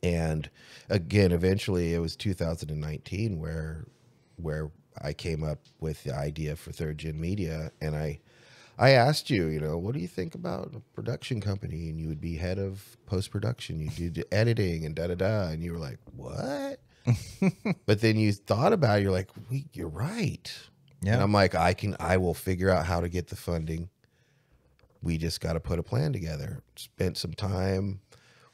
And again, eventually it was 2019 where I came up with the idea for Third Gen Media, and I asked you, you know, what do you think about a production company? And you would be head of post-production. You do the editing and da-da-da. And you were like, what? But then you thought about it, you're like, you're right. Yeah. And I'm like, I will figure out how to get the funding. We just got to put a plan together. Spent some time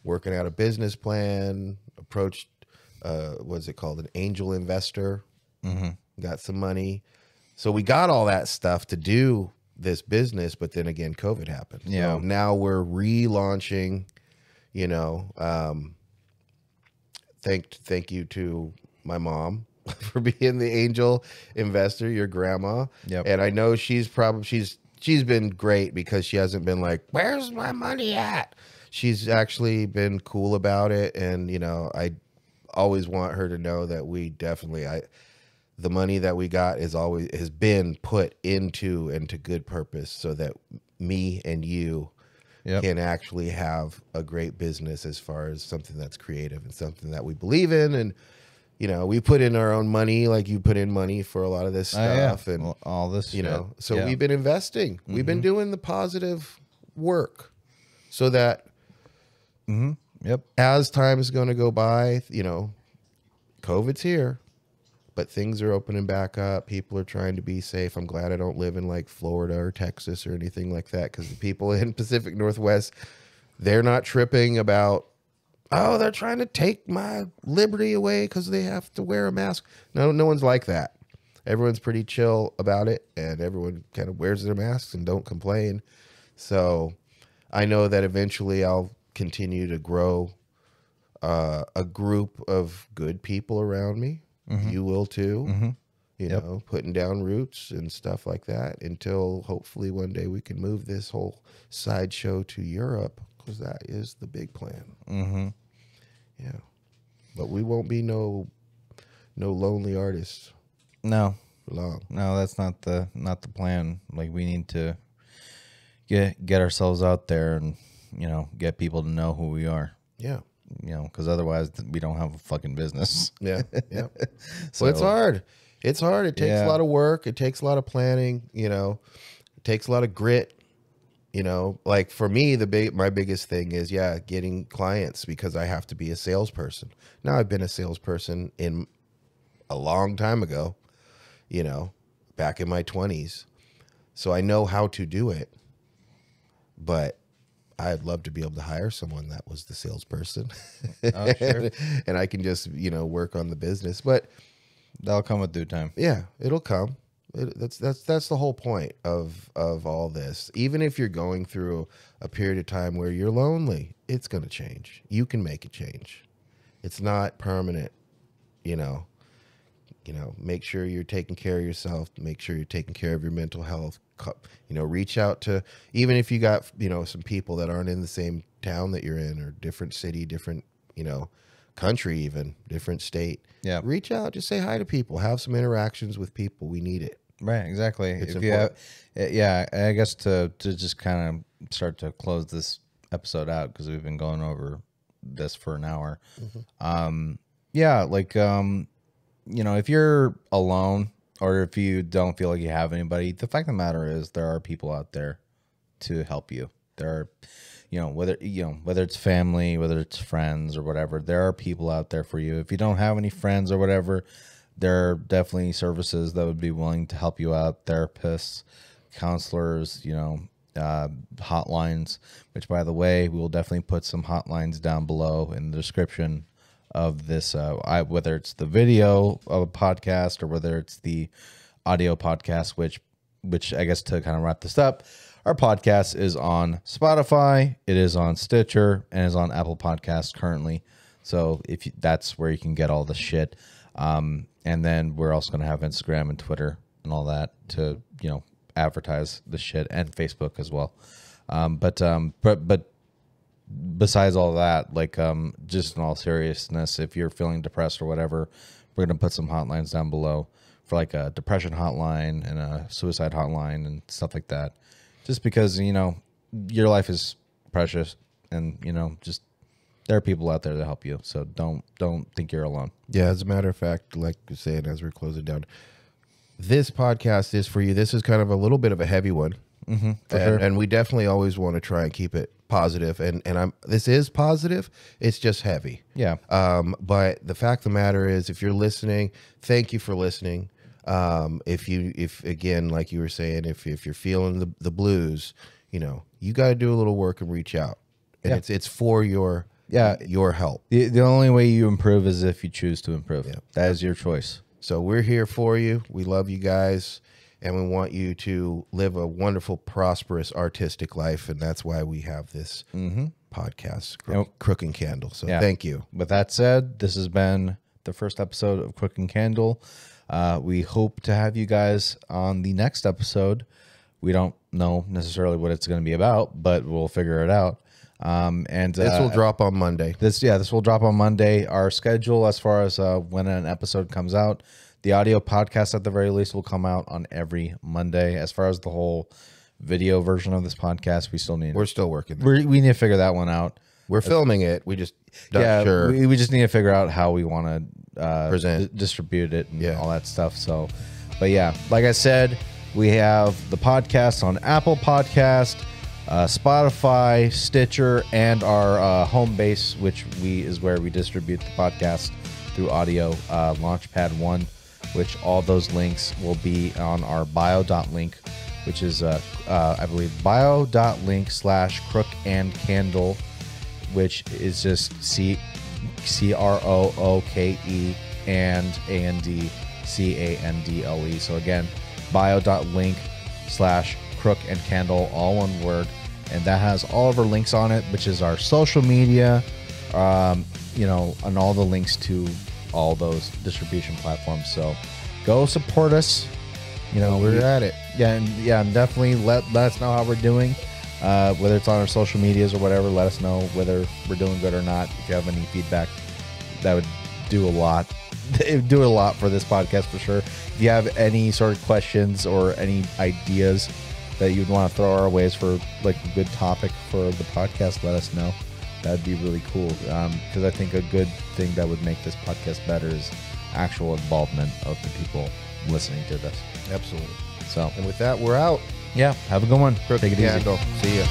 working out a business plan, approached, what's it called? An angel investor, got some money. So we got all that stuff to do this business, but then again, COVID happened. Yeah. So now we're relaunching, You know, thank you to my mom for being the angel investor, your grandma. Yep. And I know she's been great because she hasn't been like, where's my money at? She's actually been cool about it. And, you know, I always want her to know that we definitely, the money that we got has been put into good purpose so that me and you can actually have a great business as far as something that's creative and something that we believe in. And, you know, we put in our own money, like you put in money for a lot of this stuff and all this, you know, so we've been investing. We've been doing the positive work so that as time is going to go by, you know, COVID's here, but things are opening back up. People are trying to be safe. I'm glad I don't live in like Florida or Texas or anything like that, because the people in Pacific Northwest, they're not tripping about, oh, they're trying to take my liberty away because they have to wear a mask. No one's like that. Everyone's pretty chill about it, and everyone kind of wears their masks and don't complain. So I know that eventually I'll continue to grow a group of good people around me. You will too. You know, putting down roots and stuff like that until hopefully one day we can move this whole sideshow to Europe, because that is the big plan. Yeah, but we won't be no lonely artists. No, for long. No, that's not the plan. Like, we need to get ourselves out there and, you know, get people to know who we are. Yeah. You know, because otherwise we don't have a fucking business. Yeah, yeah. So well, it's hard. It's hard. It takes a lot of work. It takes a lot of planning. You know, it takes a lot of grit. You know, like for me, my biggest thing is getting clients, because I have to be a salesperson. Now, I've been a salesperson in a long time ago. You know, back in my 20s, so I know how to do it. But I'd love to be able to hire someone that was the salesperson. Oh, sure. And I can just, you know, work on the business. But that'll come with due time. Yeah, it'll come. That's the whole point of all this. Even if you're going through a period of time where you're lonely, it's going to change. You can make it change. It's not permanent. You know, make sure you're taking care of yourself. Make sure you're taking care of your mental health. You know, reach out to, even if you got, you know, some people that aren't in the same town that you're in, or different city, different, you know, country, even different state. Yeah. Reach out, just say hi to people, have some interactions with people. We need it. Right. Exactly. It's if you have, I guess to just kind of start to close this episode out, because we've been going over this for an hour. You know, if you're alone, or if you don't feel like you have anybody, the fact of the matter is there are people out there to help you. There are, whether it's family, whether it's friends or whatever, there are people out there for you. If you don't have any friends or whatever, there are definitely services that would be willing to help you out. Therapists, counselors, hotlines, which, by the way, we will definitely put some hotlines down below in the description of this, whether it's the video of a podcast or whether it's the audio podcast, which I guess, to kind of wrap this up, our podcast is on Spotify, it is on Stitcher, and is on Apple Podcasts currently. So that's where you can get all the shit. And then we're also going to have Instagram and Twitter and all that to, advertise the shit, and Facebook as well. But besides all that, just in all seriousness, if you're feeling depressed or whatever, we're going to put some hotlines down below for like a depression hotline and a suicide hotline and stuff like that. Just because, your life is precious, and, just there are people out there to help you. So don't think you're alone. Yeah. As a matter of fact, like you're saying, as we're closing down, this podcast is for you. This is kind of a little bit of a heavy one. And we definitely always want to try and keep it positive, and this is positive. It's just heavy. Yeah. But the fact of the matter is, if you're listening, thank you for listening. If again, like you were saying, if you're feeling the blues, you got to do a little work and reach out. And it's for your help. The only way you improve is if you choose to improve. Yeah. That is your choice. So we're here for you. We love you guys. and we want you to live a wonderful, prosperous, artistic life. And that's why we have this podcast, Crooke and Candle. So thank you. With that said, this has been the first episode of Crooke and Candle. We hope to have you guys on the next episode. We don't know necessarily what it's going to be about, but we'll figure it out. And this will drop on Monday. This will drop on Monday. Our schedule as far as when an episode comes out, the audio podcast at the very least will come out on every Monday. As far as the whole video version of this podcast, we're still working. We need to figure that one out. We're filming it. We just not sure. We just need to figure out how we want to present, distribute it, and all that stuff. So, but yeah, like I said, we have the podcast on Apple Podcast, Spotify, Stitcher, and our home base, which is where we distribute the podcast through audio, Launchpad 1, which all those links will be on our bio.link, which is, I believe, bio.link/Crooke and Candle, which is just CROOKE and ANDCANDLE. So again, bio.link/Crooke and Candle, all one word. And that has all of our links on it, which is our social media, and all the links to all those distribution platforms. So go support us. We're at it. And definitely let us know how we're doing. Whether it's on our social medias or whatever, let us know whether we're doing good or not. If you have any feedback, that would do a lot. It would do a lot for this podcast for sure. If you have any sort of questions or any ideas that you'd want to throw our ways for like a good topic for the podcast, let us know. That'd be really cool. Because I think a good thing that would make this podcast better is actual involvement of the people listening to this. Absolutely. So, and with that, we're out. Yeah, have a good one. Take it easy. See ya.